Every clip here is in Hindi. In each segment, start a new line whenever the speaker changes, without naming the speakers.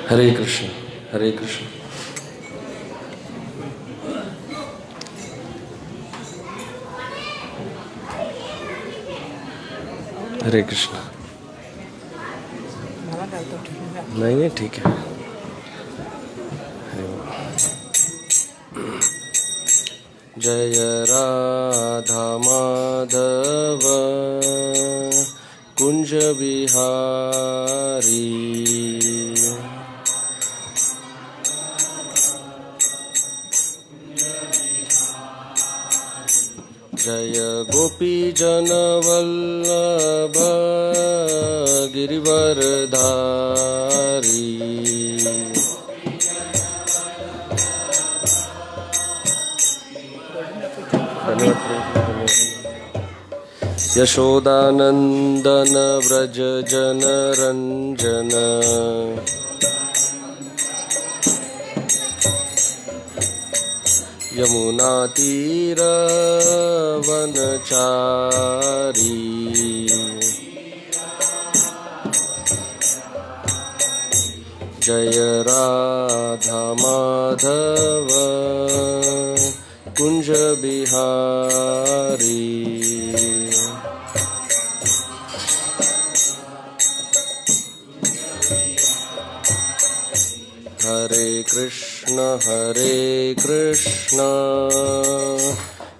हरे कृष्ण, हरे कृष्ण। हरे कृष्ण। नहीं नहीं ठीक है। जय राधा माधव कुंज बिहारी, जय गोपी जन वल्लभ गिरिवरधारी, यशोदानंदन व्रज जन रंजन, यमुना तीर वनचारी, जय राधा माधव कुंज बिहारी। हरे कृष्ण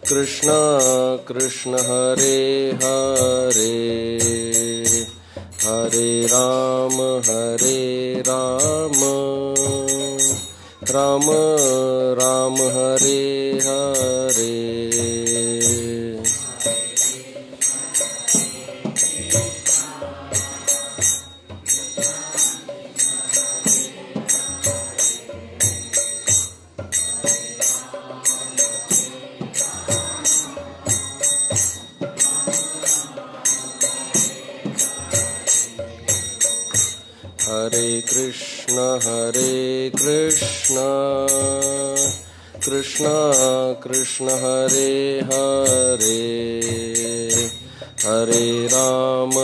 कृष्ण कृष्ण हरे हरे, हरे राम राम राम हरे हरे। हरे कृष्ण कृष्ण कृष्ण हरे हरे, हरे राम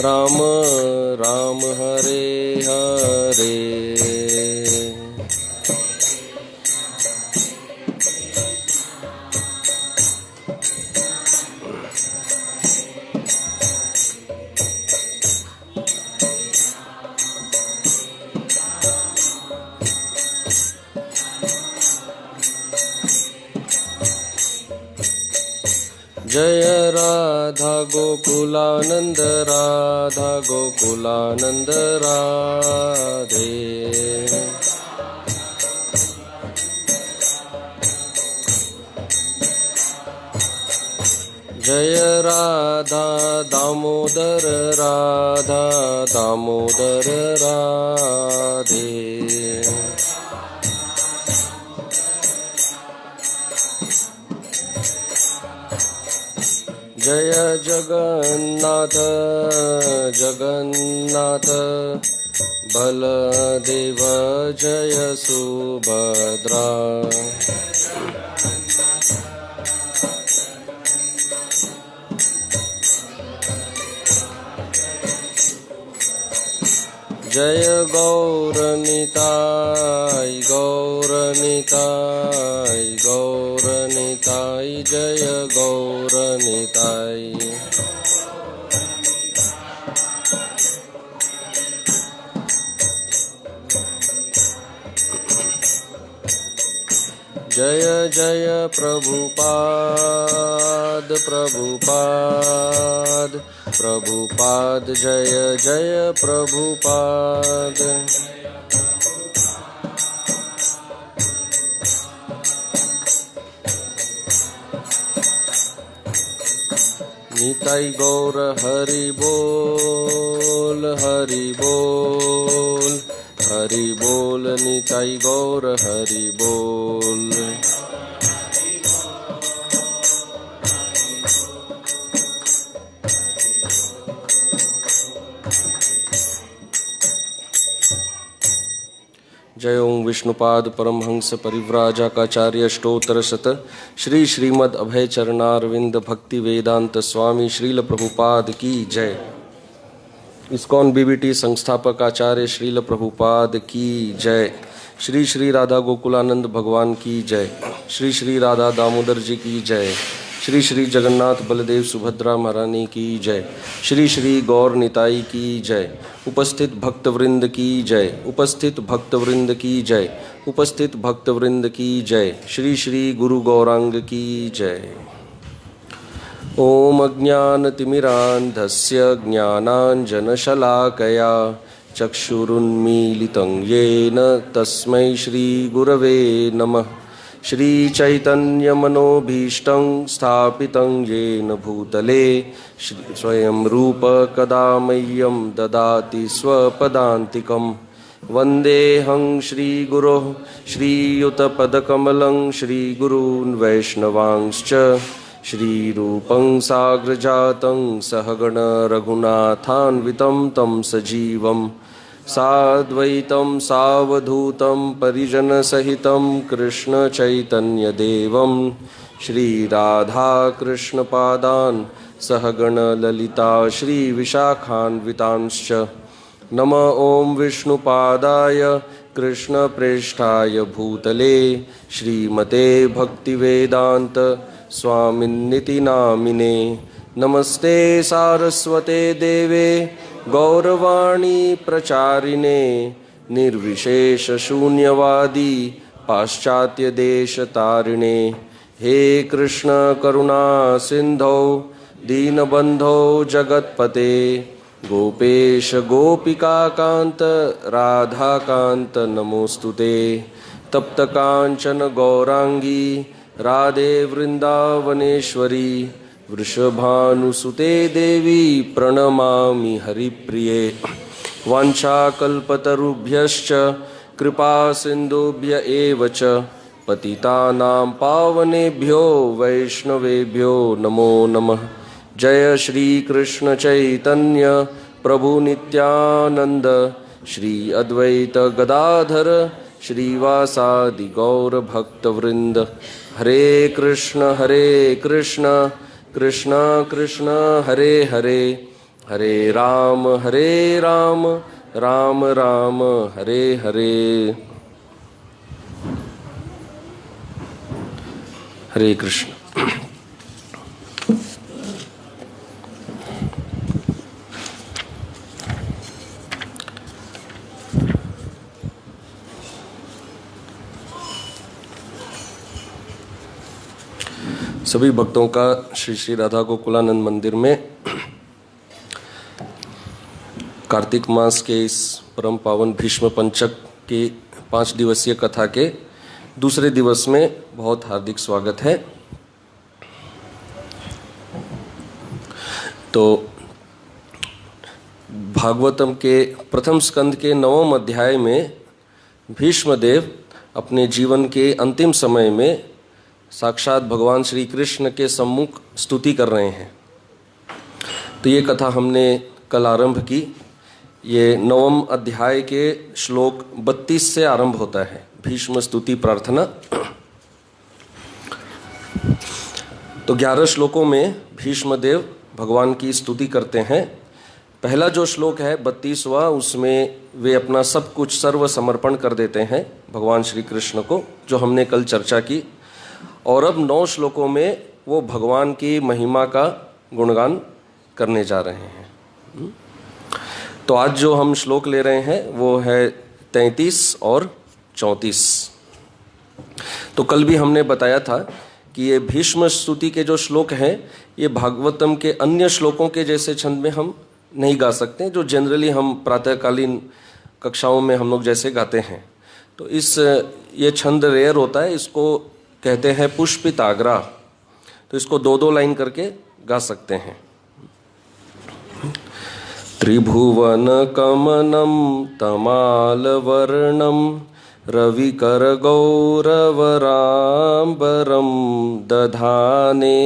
राम राम हरे हरे। जय राधा गोकुलानंद राधा गोकुलानंद राधे, जय राधा दामोदर राधा दामोदर राधे, जय जगन्नाथ जगन्नाथ बलदेव जय सुभद्रा, जय गौरनिताय गौरनिताय गौरनिताय जय गौरनिताय। जय जय प्रभुपाद प्रभुपाद प्रभुपाद जय जय प्रभुपाद। निताई गौर हरि बोल हरि बोल हरि बोल, निताई गौर हरि बोल। जय ओं विष्णुपाद परमहंस परिव्राजकाचार्य ष्टोत्तर शत श्री श्रीमद् अभय चरणारविंद भक्ति वेदांत स्वामी श्रील प्रभुपाद की जय। इस्कॉन बीबीटी संस्थापक आचार्य श्रील प्रभुपाद की जय। श्री श्री राधा गोकुलानंद भगवान की जय। श्री श्री राधा दामोदर जी की जय। श्री श्री जगन्नाथ बलदेव सुभद्रा महारानी की जय। श्री श्री गौर निताई की जय। उपस्थित भक्त वृंद की जय। उपस्थित भक्त वृंद की जय। उपस्थित भक्त वृंद की जय। श्री श्री गुरु गौरांग की जय। ओम अज्ञानतिमिरान्धस्य ज्ञानाञ्जनशलाकया चक्षुरुन्मीलितं येन तस्मै श्रीगुरवे नमः। श्रीचैतन्यमनोभीष्टं स्थापितं येन भूतले स्वयं रूप कदा मह्यं ददाति स्वपदान्तिकं। वन्देऽहं श्रीगुरोः श्रीयुतपदकमलं श्रीगुरून् वैष्णवांश्च श्रीरूपं साग्रजातं सहगण रघुनाथान्वितं तं सजीवं साद्वैतं सावधूतं परिजनसहितं कृष्णचैतन्यदेवं श्रीराधाकृष्णपादान् सहगण ललिता श्रीविशाखान्वितांश्च। नम ओं विष्णुपादाय कृष्णप्रेष्ठाय भूतले श्रीमते भक्तिवेदान्त स्वामिन्निति नामिने। नमस्ते सारस्वते देवे गौरवाणी प्रचारिणे निर्विशेष शून्यवादी पाश्चात्य देश तारिणे। हे कृष्ण करुणा सिंधो दीनबंधो जगत्पते गोपेश गोपिका कांत राधा कांत नमोस्तुते। तप्त कांचन गौरांगी राधे वृंदावनेश्वरी वृषभानुसुते देवी प्रणमामि हरिप्रिये। वाञ्छाकल्पतरुभ्यश्च कृपा सिन्धुभ्य एव च पतितानां पावनेभ्यो वैष्णवेभ्यो नमो नमः। जय श्री कृष्ण चैतन्य प्रभु नित्यानंद श्री अद्वैत गदाधर श्रीवासादि गौर भक्तवृंद। हरे कृष्ण कृष्ण कृष्ण हरे हरे हरे राम राम राम हरे हरे। हरे कृष्ण। सभी भक्तों का श्री श्री राधा गोकुलानंद मंदिर में कार्तिक मास के इस परम पावन भीष्म पंचक की 5 दिवसीय कथा के दूसरे दिवस में बहुत हार्दिक स्वागत है। तो भागवतम के प्रथम स्कंद के 9वें अध्याय में भीष्मदेव अपने जीवन के अंतिम समय में साक्षात भगवान श्री कृष्ण के सम्मुख स्तुति कर रहे हैं। तो ये कथा हमने कल आरंभ की। ये 9वें अध्याय के श्लोक 32 से आरंभ होता है, भीष्म स्तुति प्रार्थना। तो 11 श्लोकों में भीष्मदेव भगवान की स्तुति करते हैं। पहला जो श्लोक है 32वां, उसमें वे अपना सब कुछ सर्व समर्पण कर देते हैं भगवान श्री कृष्ण को, जो हमने कल चर्चा की। और अब 9 श्लोकों में वो भगवान की महिमा का गुणगान करने जा रहे हैं। तो आज जो हम श्लोक ले रहे हैं वो है 33 और 34। तो कल भी हमने बताया था कि ये भीष्म स्तुति के जो श्लोक हैं ये भागवतम के अन्य श्लोकों के जैसे छंद में हम नहीं गा सकते, जो जनरली हम प्रातःकालीन कक्षाओं में हम लोग जैसे गाते हैं। तो ये छंद रेयर होता है, इसको कहते हैं पुष्पिताग्रा। तो इसको 2-2 लाइन करके गा सकते हैं। त्रिभुवन कमनम तमालवर्णम रविकर गौरवराम्बरम दधाने।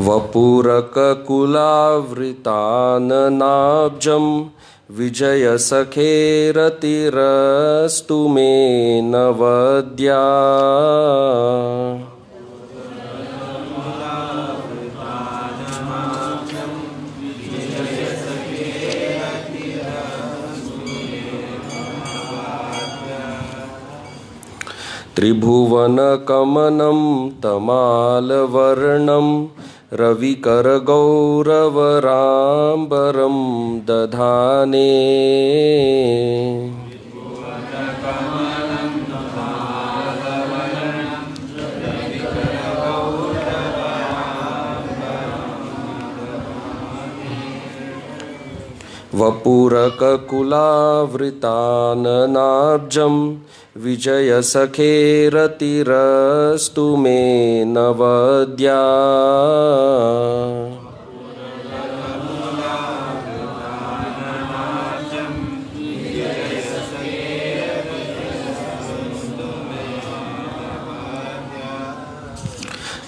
वपुरककुलावृताननाब्जं विजयसखेरतिरस्तु मे नवद्या। त्रिभुवनकमनं तमालवर्णं रविकरगौरवराम्बरं दधाने। वपुरककुलावृताननाब्जं विजयसखेरतिरस्तु मे नवद्या।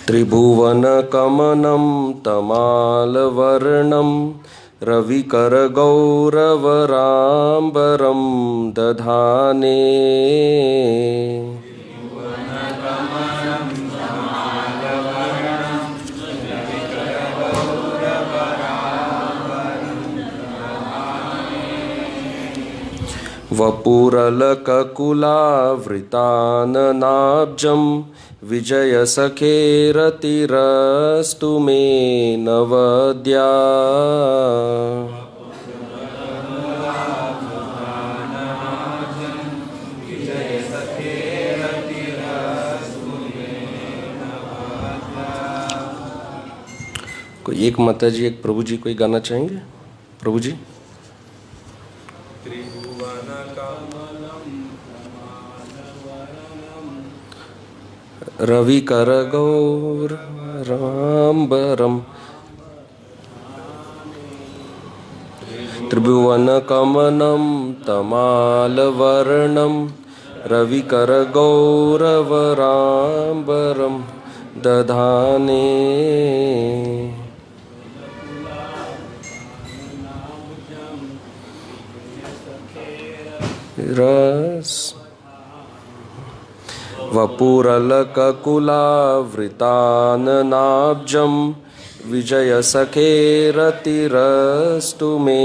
त्रिभुवनकमनं तमालवर्णं रविकरगौरवराम्बरं दधाने। वपुरलककुलावृताननाब्जं विजयसखेरतिरस्तु मे नवद्या। कोई एक माता जी एक प्रभु जी कोई गाना चाहेंगे? प्रभु जी। रविकरगौरवाम्बरं त्रिभुवनकमनं तमालवर्णं रविकरगौरवराम्बरं दधाने। रस वपुरलककुलावृताननाब्जं विजयसखेरतिरस्तु मे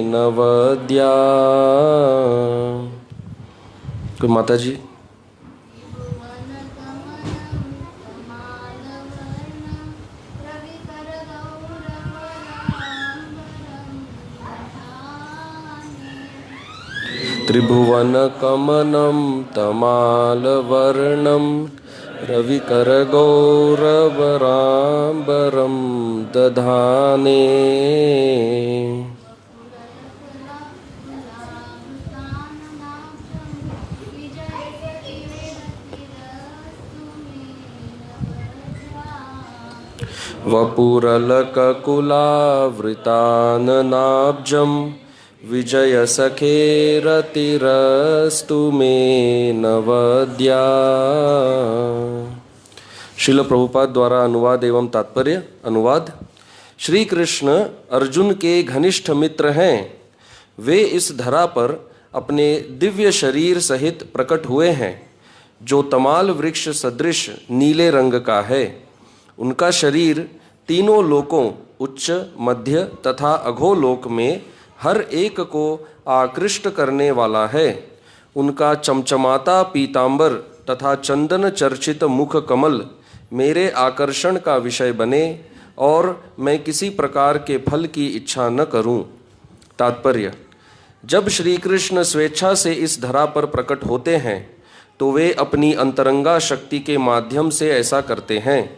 नवद्या। कोई माता जी? त्रिभुवनकमनं तमालवर्णं रविकरगौरवराम्बरं दधाने। वपुरलककुलावृताननाब्जं विजयसखेरतिरस्तु मे नवद्या। श्रील प्रभुपाद द्वारा अनुवाद एवं तात्पर्य। अनुवाद। श्री कृष्ण अर्जुन के घनिष्ठ मित्र हैं। वे इस धरा पर अपने दिव्य शरीर सहित प्रकट हुए हैं, जो तमाल वृक्ष सदृश नीले रंग का है। उनका शरीर तीनों लोकों उच्च, मध्य तथा अधोलोक में हर एक को आकृष्ट करने वाला है। उनका चमचमाता पीतांबर तथा चंदन चर्चित मुख कमल मेरे आकर्षण का विषय बने और मैं किसी प्रकार के फल की इच्छा न करूं। तात्पर्य। जब श्री कृष्ण स्वेच्छा से इस धरा पर प्रकट होते हैं तो वे अपनी अंतरंगा शक्ति के माध्यम से ऐसा करते हैं।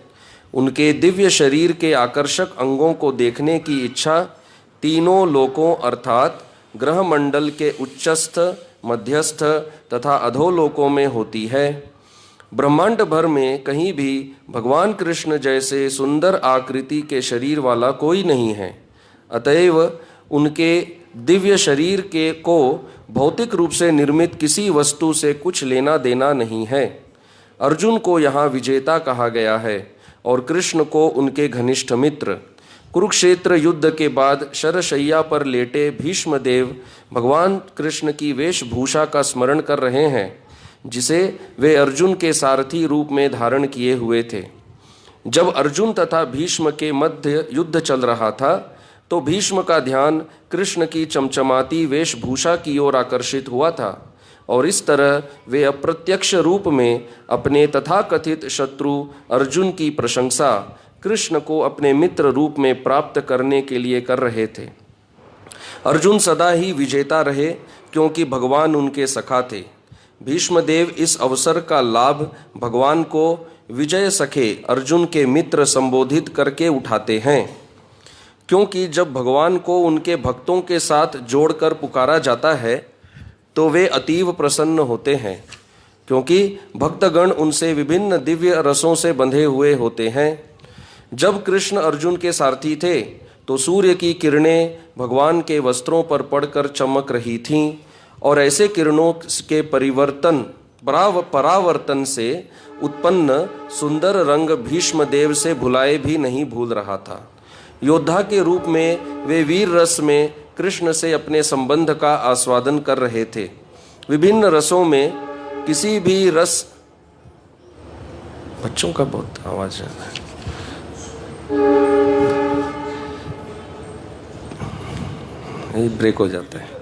उनके दिव्य शरीर के आकर्षक अंगों को देखने की इच्छा तीनों लोकों अर्थात ग्रह मंडल के उच्चस्थ, मध्यस्थ तथा अधोलोकों में होती है। ब्रह्मांड भर में कहीं भी भगवान कृष्ण जैसे सुंदर आकृति के शरीर वाला कोई नहीं है। अतएव उनके दिव्य शरीर के को भौतिक रूप से निर्मित किसी वस्तु से कुछ लेना देना नहीं है। अर्जुन को यहाँ विजेता कहा गया है और कृष्ण को उनके घनिष्ठ मित्र। कुरुक्षेत्र युद्ध के बाद शरशैया पर लेटे भीष्मदेव भगवान कृष्ण की वेशभूषा का स्मरण कर रहे हैं, जिसे वे अर्जुन के सारथी रूप में धारण किए हुए थे। जब अर्जुन तथा भीष्म के मध्य युद्ध चल रहा था, तो भीष्म का ध्यान कृष्ण की चमचमाती वेशभूषा की ओर आकर्षित हुआ था, और इस तरह वे अप्रत्यक्ष रूप में अपने तथाकथित शत्रु अर्जुन की प्रशंसा कृष्ण को अपने मित्र रूप में प्राप्त करने के लिए कर रहे थे। अर्जुन सदा ही विजेता रहे, क्योंकि भगवान उनके सखा थे। भीष्मदेव इस अवसर का लाभ भगवान को विजय सखे अर्जुन के मित्र संबोधित करके उठाते हैं, क्योंकि जब भगवान को उनके भक्तों के साथ जोड़कर पुकारा जाता है तो वे अतीव प्रसन्न होते हैं, क्योंकि भक्तगण उनसे विभिन्न दिव्य रसों से बंधे हुए होते हैं। जब कृष्ण अर्जुन के सारथी थे तो सूर्य की किरणें भगवान के वस्त्रों पर पड़कर चमक रही थीं, और ऐसे किरणों के परावर्तन से उत्पन्न सुंदर रंग भीष्मदेव से भुलाए भी नहीं भूल रहा था। योद्धा के रूप में वे वीर रस में कृष्ण से अपने संबंध का आस्वादन कर रहे थे। विभिन्न रसों में किसी भी रस, बच्चों का बहुत आवाज है, ये ब्रेक हो जाता है।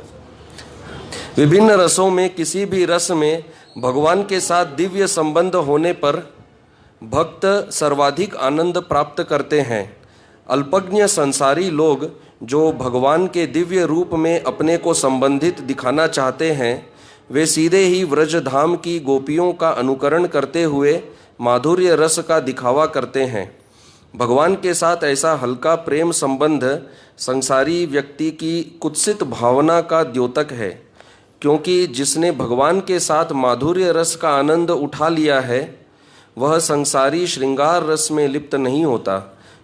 विभिन्न रसों में किसी भी रस में भगवान के साथ दिव्य संबंध होने पर भक्त सर्वाधिक आनंद प्राप्त करते हैं। अल्पज्ञ संसारी लोग जो भगवान के दिव्य रूप में अपने को संबंधित दिखाना चाहते हैं, वे सीधे ही व्रजधाम की गोपियों का अनुकरण करते हुए माधुर्य रस का दिखावा करते हैं। भगवान के साथ ऐसा हल्का प्रेम संबंध संसारी व्यक्ति की कुत्सित भावना का द्योतक है, क्योंकि जिसने भगवान के साथ माधुर्य रस का आनंद उठा लिया है वह संसारी श्रृंगार रस में लिप्त नहीं होता,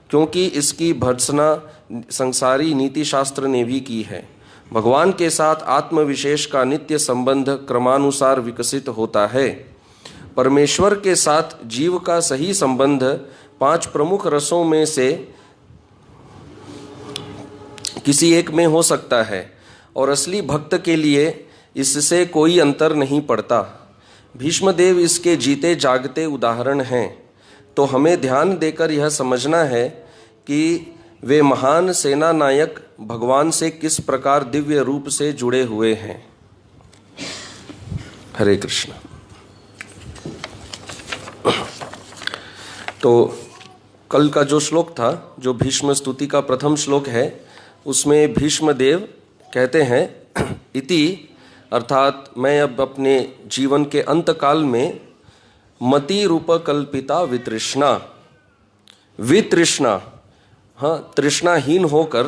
क्योंकि इसकी भर्त्सना संसारी नीति शास्त्र ने भी की है। भगवान के साथ आत्मविशेष का नित्य संबंध क्रमानुसार विकसित होता है। परमेश्वर के साथ जीव का सही संबंध 5 प्रमुख रसों में से किसी एक में हो सकता है, और असली भक्त के लिए इससे कोई अंतर नहीं पड़ता। भीष्मदेव इसके जीते जागते उदाहरण हैं, तो हमें ध्यान देकर यह समझना है कि वे महान सेना नायक भगवान से किस प्रकार दिव्य रूप से जुड़े हुए हैं। हरे कृष्ण। तो कल का जो श्लोक था, जो भीष्म स्तुति का प्रथम श्लोक है, उसमें भीष्मदेव कहते हैं इति, अर्थात मैं अब अपने जीवन के अंत काल में मति रूप कल्पिता वितृष्णा, हाँ, तृष्णाहीन होकर,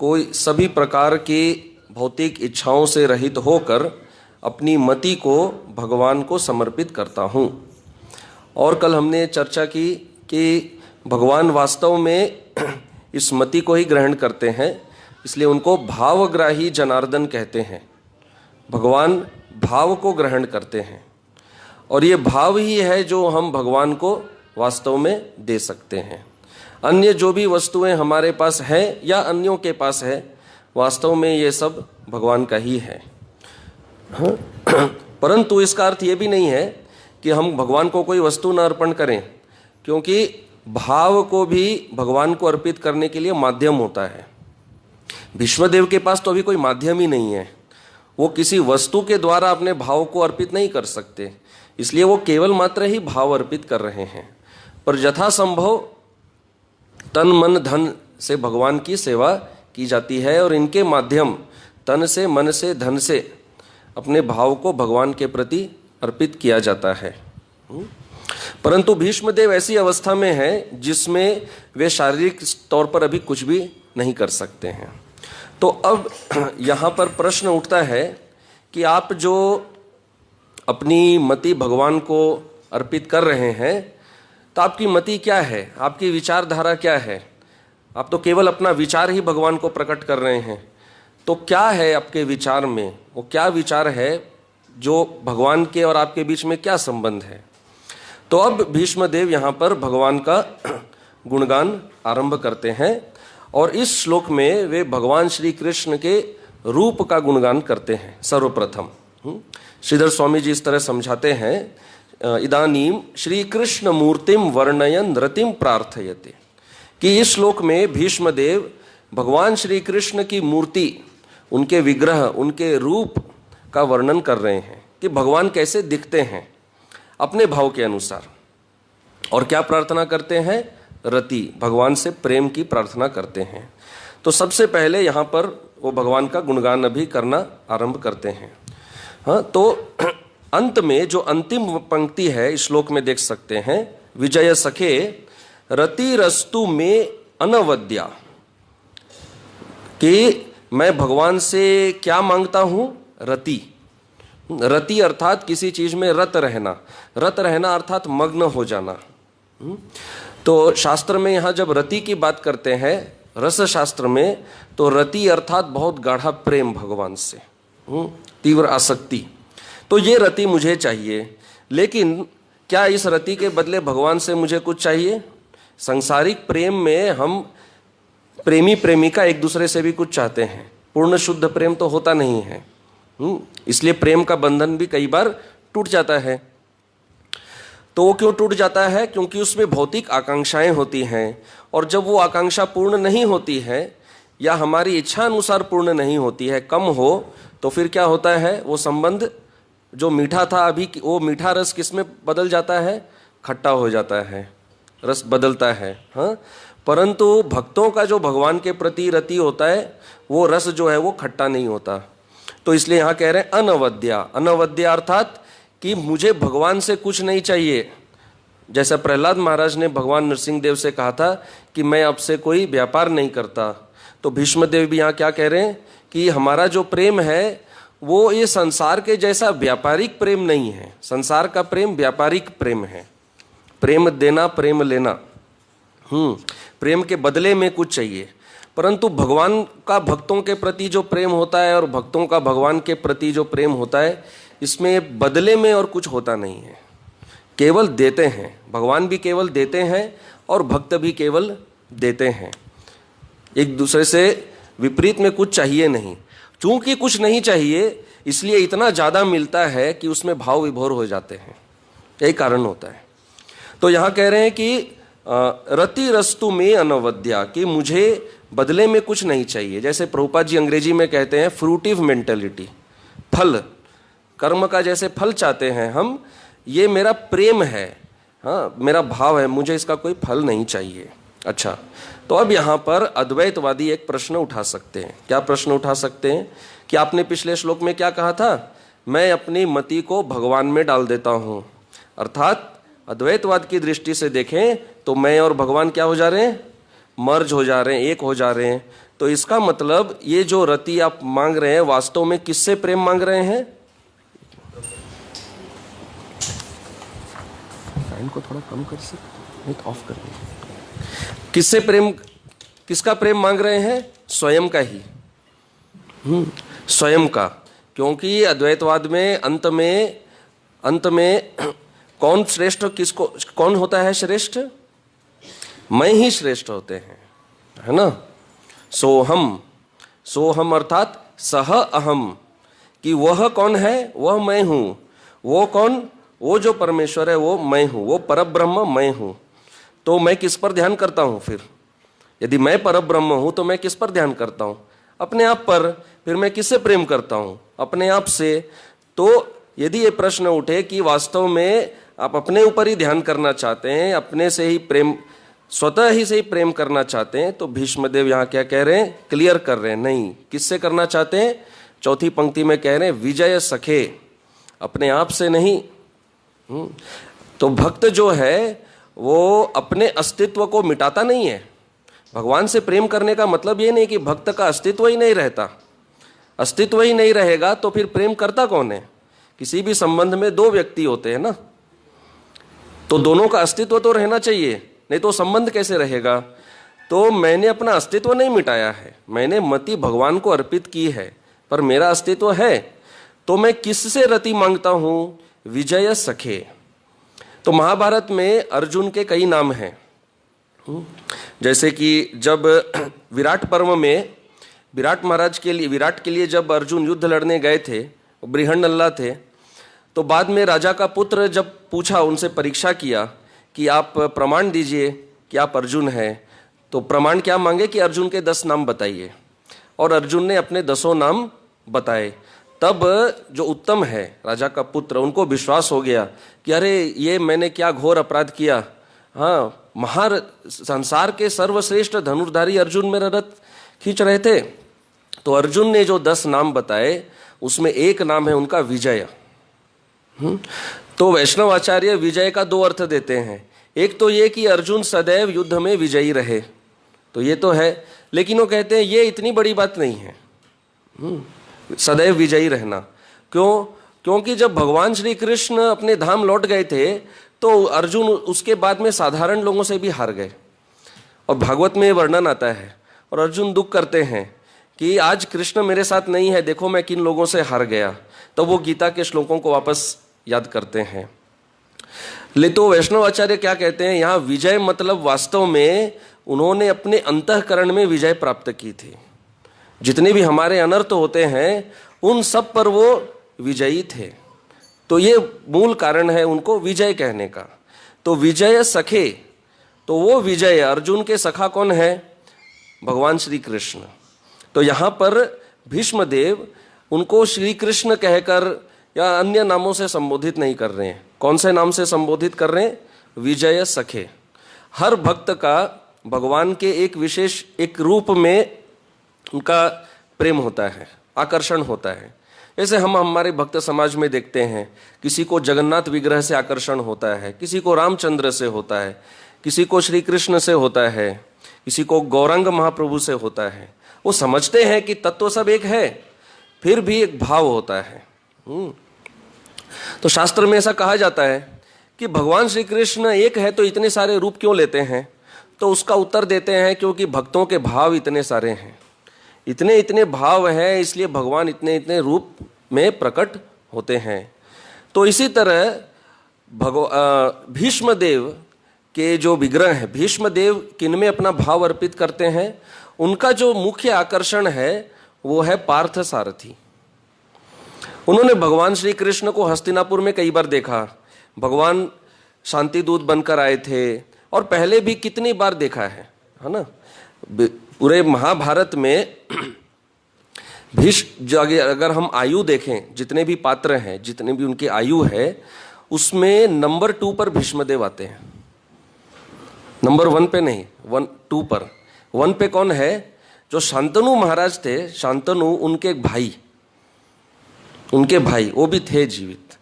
कोई सभी प्रकार की भौतिक इच्छाओं से रहित होकर अपनी मति को भगवान को समर्पित करता हूँ। और कल हमने चर्चा की कि भगवान वास्तव में इस मति को ही ग्रहण करते हैं, इसलिए उनको भावग्राही जनार्दन कहते हैं। भगवान भाव को ग्रहण करते हैं, और ये भाव ही है जो हम भगवान को वास्तव में दे सकते हैं। अन्य जो भी वस्तुएं हमारे पास है या अन्यों के पास है, वास्तव में ये सब भगवान का ही है। हाँ? परंतु इसका अर्थ ये भी नहीं है कि हम भगवान को कोई वस्तु न अर्पण करें, क्योंकि भाव को भी भगवान को अर्पित करने के लिए माध्यम होता है। भीष्मदेव के पास तो अभी कोई माध्यम ही नहीं है, वो किसी वस्तु के द्वारा अपने भाव को अर्पित नहीं कर सकते, इसलिए वो केवल मात्र ही भाव अर्पित कर रहे हैं। पर यथासंभव तन मन धन से भगवान की सेवा की जाती है, और इनके माध्यम तन से, मन से, धन से अपने भाव को भगवान के प्रति अर्पित किया जाता है। परंतु भीष्मदेव ऐसी अवस्था में है जिसमें वे शारीरिक तौर पर अभी कुछ भी नहीं कर सकते हैं। तो अब यहाँ पर प्रश्न उठता है कि आप जो अपनी मति भगवान को अर्पित कर रहे हैं, तो आपकी मति क्या है, आपकी विचारधारा क्या है? आप तो केवल अपना विचार ही भगवान को प्रकट कर रहे हैं। तो क्या है आपके विचार में, वो क्या विचार है जो भगवान के और आपके बीच में क्या संबंध है? तो अब भीष्मदेव यहाँ पर भगवान का गुणगान आरंभ करते हैं और इस श्लोक में वे भगवान श्री कृष्ण के रूप का गुणगान करते हैं सर्वप्रथम। श्रीधर स्वामी जी इस तरह समझाते हैं, इदानीम श्री कृष्ण मूर्तिम वर्णयन रतिम प्रार्थयते, कि इस श्लोक में भीष्मदेव भगवान श्री कृष्ण की मूर्ति, उनके विग्रह, उनके रूप का वर्णन कर रहे हैं कि भगवान कैसे दिखते हैं अपने भाव के अनुसार। और क्या प्रार्थना करते हैं? रति, भगवान से प्रेम की प्रार्थना करते हैं। तो सबसे पहले यहाँ पर वो भगवान का गुणगान अभी करना आरंभ करते हैं। हाँ, तो अंत में जो अंतिम पंक्ति है इस श्लोक में देख सकते हैं, विजय सखे रतिरस्तु में अनवद्या, कि मैं भगवान से क्या मांगता हूं? रति। रति अर्थात किसी चीज में रत रहना, रत रहना अर्थात मग्न हो जाना। तो शास्त्र में यहां जब रति की बात करते हैं, रस शास्त्र में, तो रति अर्थात बहुत गाढ़ा प्रेम भगवान से, तीव्र आसक्ति। तो ये रति मुझे चाहिए, लेकिन क्या इस रति के बदले भगवान से मुझे कुछ चाहिए? सांसारिक प्रेम में हम प्रेमी प्रेमिका एक दूसरे से भी कुछ चाहते हैं, पूर्ण शुद्ध प्रेम तो होता नहीं है। इसलिए प्रेम का बंधन भी कई बार टूट जाता है। तो वो क्यों टूट जाता है? क्योंकि उसमें भौतिक आकांक्षाएं होती हैं, और जब वो आकांक्षा पूर्ण नहीं होती है या हमारी इच्छा अनुसार पूर्ण नहीं होती है, कम हो, तो फिर क्या होता है? वो संबंध जो मीठा था अभी, वो मीठा रस किस में बदल जाता है? खट्टा हो जाता है, रस बदलता है। हाँ, परंतु भक्तों का जो भगवान के प्रति रति होता है, वो रस जो है वो खट्टा नहीं होता। तो इसलिए यहाँ कह रहे हैं अनवद्या। अनवद्या अर्थात कि मुझे भगवान से कुछ नहीं चाहिए। जैसा प्रहलाद महाराज ने भगवान नरसिंह देव से कहा था कि मैं आपसे कोई व्यापार नहीं करता, तो भीष्मदेव भी यहाँ क्या कह रहे हैं कि हमारा जो प्रेम है वो ये संसार के जैसा व्यापारिक प्रेम नहीं है। संसार का प्रेम व्यापारिक प्रेम है, प्रेम देना, प्रेम लेना, प्रेम के बदले में कुछ चाहिए। परंतु भगवान का भक्तों के प्रति जो प्रेम होता है और भक्तों का भगवान के प्रति जो प्रेम होता है, इसमें बदले में और कुछ होता नहीं है, केवल देते हैं। भगवान भी केवल देते हैं और भक्त भी केवल देते हैं, एक दूसरे से विपरीत में कुछ चाहिए नहीं। चूंकि कुछ नहीं चाहिए, इसलिए इतना ज़्यादा मिलता है कि उसमें भाव विभोर हो जाते हैं, यही कारण होता है। तो यहाँ कह रहे हैं कि रति रस्तु में अनवद्या, कि मुझे बदले में कुछ नहीं चाहिए। जैसे प्रभुपाद जी अंग्रेजी में कहते हैं फ्रूटिव मेंटेलिटी, फल, कर्म का जैसे फल चाहते हैं हम, ये मेरा प्रेम है, हाँ, मेरा भाव है, मुझे इसका कोई फल नहीं चाहिए। अच्छा, तो अब यहाँ पर अद्वैतवादी एक प्रश्न उठा सकते हैं। क्या प्रश्न उठा सकते हैं? कि आपने पिछले श्लोक में क्या कहा था? मैं अपनी मति को भगवान में डाल देता हूँ। अर्थात अद्वैतवाद की दृष्टि से देखें तो मैं और भगवान क्या हो जा रहे हैं? मर्ज हो जा रहे हैं, एक हो जा रहे हैं। तो इसका मतलब ये जो रति आप मांग रहे हैं, वास्तव में किससे प्रेम मांग रहे हैं? फैन को थोड़ा कम कर सकते, नहीं तो ऑफ कर दीजिए। किससे प्रेम, किसका प्रेम मांग रहे हैं? स्वयं का ही, स्वयं का। क्योंकि अद्वैतवाद में अंत में कौन श्रेष्ठ, किसको, कौन होता है श्रेष्ठ? मैं ही श्रेष्ठ होते हैं, है ना। सोहम, सोहम अर्थात सह अहम, कि वह कौन है? वह मैं हूं। वो कौन? वो जो परमेश्वर है वो मैं हूं, वो परब्रह्म मैं हूं। तो मैं किस पर ध्यान करता हूं फिर? यदि मैं परब्रह्म हूं तो मैं किस पर ध्यान करता हूं? अपने आप पर। फिर मैं किससे प्रेम करता हूं? अपने आप से। तो यदि ये प्रश्न उठे कि वास्तव में आप अपने ऊपर ही ध्यान करना चाहते हैं, अपने से ही प्रेम, स्वतः ही से ही प्रेम करना चाहते हैं, तो भीष्मदेव यहाँ क्या कह रहे हैं? क्लियर कर रहे हैं, नहीं, किससे करना चाहते हैं? चौथी पंक्ति में कह रहे हैं विजय सखे, अपने आप से नहीं। तो भक्त जो है वो अपने अस्तित्व को मिटाता नहीं है। भगवान से प्रेम करने का मतलब ये नहीं कि भक्त का अस्तित्व ही नहीं रहता। अस्तित्व ही नहीं रहेगा तो फिर प्रेम करता कौन है? किसी भी संबंध में दो व्यक्ति होते हैं ना, तो दोनों का अस्तित्व तो रहना चाहिए, नहीं तो संबंध कैसे रहेगा? तो मैंने अपना अस्तित्व नहीं मिटाया है, मैंने मति भगवान को अर्पित की है, पर मेरा अस्तित्व है। तो मैं किससे रति मांगता हूं? विजय सखे। तो महाभारत में अर्जुन के कई नाम हैं। जैसे कि जब विराट पर्व में विराट के लिए जब अर्जुन युद्ध लड़ने गए थे, बृहन्नल्ला थे, तो बाद में राजा का पुत्र जब पूछा, उनसे परीक्षा किया कि आप प्रमाण दीजिए कि आप अर्जुन हैं, तो प्रमाण क्या मांगे कि अर्जुन के 10 नाम बताइए, और अर्जुन ने अपने 10 नाम बताए। तब जो उत्तम है राजा का पुत्र, उनको विश्वास हो गया कि अरे ये मैंने क्या घोर अपराध किया। हाँ, संसार के सर्वश्रेष्ठ धनुर्धारी अर्जुन मेरा रथ खींच रहे थे। तो अर्जुन ने जो 10 नाम बताए उसमें एक नाम है उनका विजय। तो वैष्णव आचार्य विजय का 2 अर्थ देते हैं। एक तो ये कि अर्जुन सदैव युद्ध में विजयी रहे, तो ये तो है, लेकिन वो कहते हैं ये इतनी बड़ी बात नहीं है सदैव विजयी रहना। क्योंकि जब भगवान श्री कृष्ण अपने धाम लौट गए थे तो अर्जुन उसके बाद में साधारण लोगों से भी हार गए, और भागवत में वर्णन आता है, और अर्जुन दुख करते हैं कि आज कृष्ण मेरे साथ नहीं है, देखो मैं किन लोगों से हार गया। तो वो गीता के श्लोकों को वापस याद करते हैं। तो वैष्णव आचार्य क्या कहते हैं, यहाँ विजय मतलब वास्तव में उन्होंने अपने अंतःकरण में विजय प्राप्त की थी। जितने भी हमारे अनर्थ होते हैं उन सब पर वो विजयी थे, तो ये मूल कारण है उनको विजय कहने का। तो विजय सखे, तो वो विजय अर्जुन के सखा कौन है, भगवान श्री कृष्ण। तो यहाँ पर भीष्मदेव उनको श्री कृष्ण कहकर या अन्य नामों से संबोधित नहीं कर रहे हैं। कौन से नाम से संबोधित कर रहे हैं, विजय सखे। हर भक्त का भगवान के एक विशेष एक रूप में उनका प्रेम होता है, आकर्षण होता है। जैसे हम हमारे भक्त समाज में देखते हैं, किसी को जगन्नाथ विग्रह से आकर्षण होता है, किसी को रामचंद्र से होता है, किसी को श्री कृष्ण से होता है, किसी को गौरांग महाप्रभु से होता है। वो समझते हैं कि तत्व सब एक है, फिर भी एक भाव होता है। तो शास्त्र में ऐसा कहा जाता है कि भगवान श्री कृष्ण एक है तो इतने सारे रूप क्यों लेते हैं। तो उसका उत्तर देते हैं क्योंकि भक्तों के भाव इतने सारे हैं, इतने इतने भाव हैं, इसलिए भगवान इतने इतने रूप में प्रकट होते हैं। तो इसी तरह भीष्मदेव के जो विग्रह हैं, भीष्मदेव किनमें अपना भाव अर्पित करते हैं, उनका जो मुख्य आकर्षण है वो है पार्थ सारथी। उन्होंने भगवान श्री कृष्ण को हस्तिनापुर में कई बार देखा, भगवान शांति दूत बनकर आए थे, और पहले भी कितनी बार देखा है ना। पूरे महाभारत में अगर हम आयु देखें, जितने भी पात्र हैं, जितने भी उनकी आयु है, उसमें नंबर 2 पर भीष्मदेव आते हैं। नंबर 1 पे नहीं, 2 पर। 1 पे कौन है, जो शांतनु महाराज थे, शांतनु उनके भाई, वो भी थे जीवित।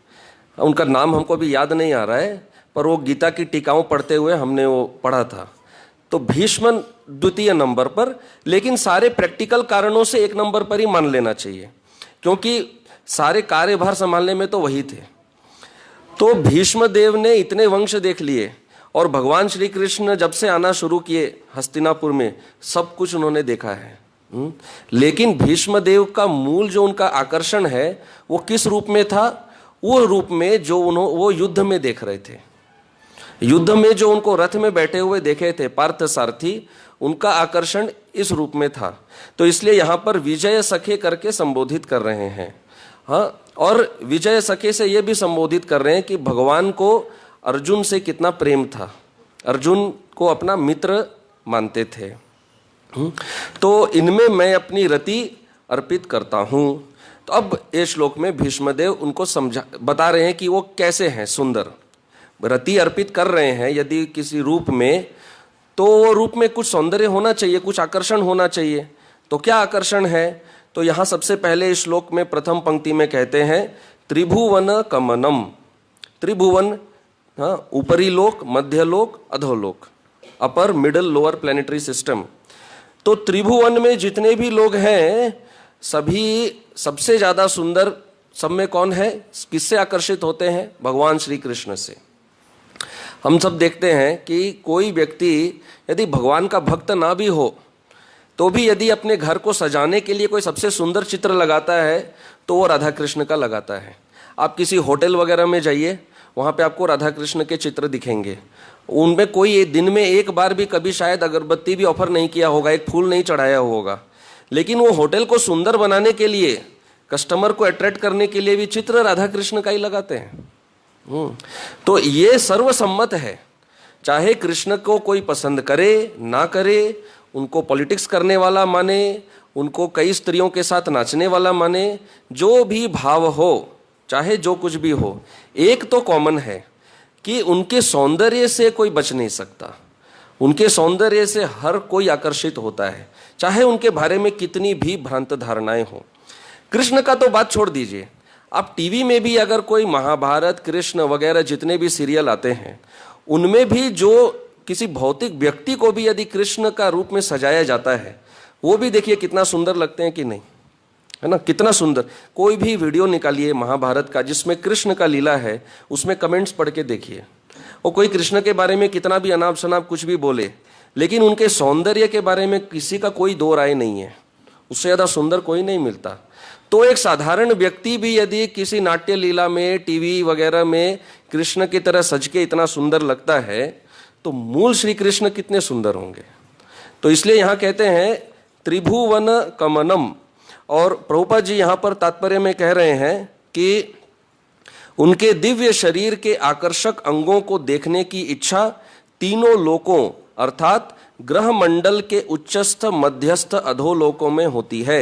उनका नाम हमको भी याद नहीं आ रहा है, पर वो गीता की टीकाओं पढ़ते हुए हमने वो पढ़ा था। तो भीष्म द्वितीय नंबर पर, लेकिन सारे प्रैक्टिकल कारणों से 1 नंबर पर ही मान लेना चाहिए, क्योंकि सारे कार्यभार संभालने में तो वही थे। तो भीष्मदेव ने इतने वंश देख लिए, और भगवान श्री कृष्ण जब से आना शुरू किए हस्तिनापुर में, सब कुछ उन्होंने देखा है। लेकिन भीष्मदेव का मूल जो उनका आकर्षण है वो किस रूप में था, वो रूप में जो वो युद्ध में देख रहे थे। युद्ध में जो उनको रथ में बैठे हुए देखे थे पार्थ सारथी, उनका आकर्षण इस रूप में था। तो इसलिए यहाँ पर विजय सखे करके संबोधित कर रहे हैं। हाँ, और विजय सखे से ये भी संबोधित कर रहे हैं कि भगवान को अर्जुन से कितना प्रेम था, अर्जुन को अपना मित्र मानते थे। तो इनमें मैं अपनी रति अर्पित करता हूँ। तो अब ये श्लोक में भीष्मदेव उनको बता रहे हैं कि वो कैसे हैं, सुंदर रति अर्पित कर रहे हैं यदि किसी रूप में, तो वो रूप में कुछ सौंदर्य होना चाहिए, कुछ आकर्षण होना चाहिए। तो क्या आकर्षण है, तो यहाँ सबसे पहले इस श्लोक में प्रथम पंक्ति में कहते हैं त्रिभुवन कमनम। त्रिभुवन, हाँ, ऊपरी लोक, मध्य लोक, अधोलोक, upper middle lower planetary system. तो त्रिभुवन में जितने भी लोग हैं, सभी सबसे ज्यादा सुंदर सब में कौन है, किससे आकर्षित होते हैं, भगवान श्री कृष्ण से। हम सब देखते हैं कि कोई व्यक्ति यदि भगवान का भक्त ना भी हो तो भी यदि अपने घर को सजाने के लिए कोई सबसे सुंदर चित्र लगाता है तो वो राधा कृष्ण का लगाता है। आप किसी होटल वगैरह में जाइए, वहाँ पे आपको राधा कृष्ण के चित्र दिखेंगे। उनमें कोई दिन में एक बार भी कभी शायद अगरबत्ती भी ऑफर नहीं किया होगा, एक फूल नहीं चढ़ाया होगा, लेकिन वो होटल को सुंदर बनाने के लिए, कस्टमर को अट्रैक्ट करने के लिए भी चित्र राधा कृष्ण का ही लगाते हैं। तो ये सर्वसम्मत है, चाहे कृष्ण को कोई पसंद करे ना करे, उनको पॉलिटिक्स करने वाला माने, उनको कई स्त्रियों के साथ नाचने वाला माने, जो भी भाव हो, चाहे जो कुछ भी हो, एक तो कॉमन है कि उनके सौंदर्य से कोई बच नहीं सकता। उनके सौंदर्य से हर कोई आकर्षित होता है, चाहे उनके बारे में कितनी भी भ्रांत धारणाएं हो। कृष्ण का तो बात छोड़ दीजिए, आप टीवी में भी अगर कोई महाभारत, कृष्ण वगैरह जितने भी सीरियल आते हैं, उनमें भी जो किसी भौतिक व्यक्ति को भी यदि कृष्ण का रूप में सजाया जाता है, वो भी देखिए कितना सुंदर लगते हैं कि नहीं, है ना, कितना सुंदर। कोई भी वीडियो निकालिए महाभारत का जिसमें कृष्ण का लीला है, उसमें कमेंट्स पढ़ के देखिए, और कोई कृष्ण के बारे में कितना भी अनाप शनाप कुछ भी बोले, लेकिन उनके सौंदर्य के बारे में किसी का कोई दो राय नहीं है, उससे ज़्यादा सुंदर कोई नहीं मिलता। तो एक साधारण व्यक्ति भी यदि किसी नाट्य लीला में, टीवी वगैरह में कृष्ण की तरह सज के इतना सुंदर लगता है, तो मूल श्री कृष्ण कितने सुंदर होंगे। तो इसलिए यहाँ कहते हैं त्रिभुवन कमनम, और प्रभुपाद जी यहाँ पर तात्पर्य में कह रहे हैं कि उनके दिव्य शरीर के आकर्षक अंगों को देखने की इच्छा तीनों लोकों अर्थात ग्रह मंडल के उच्चस्थ, मध्यस्थ, अधोलोकों में होती है।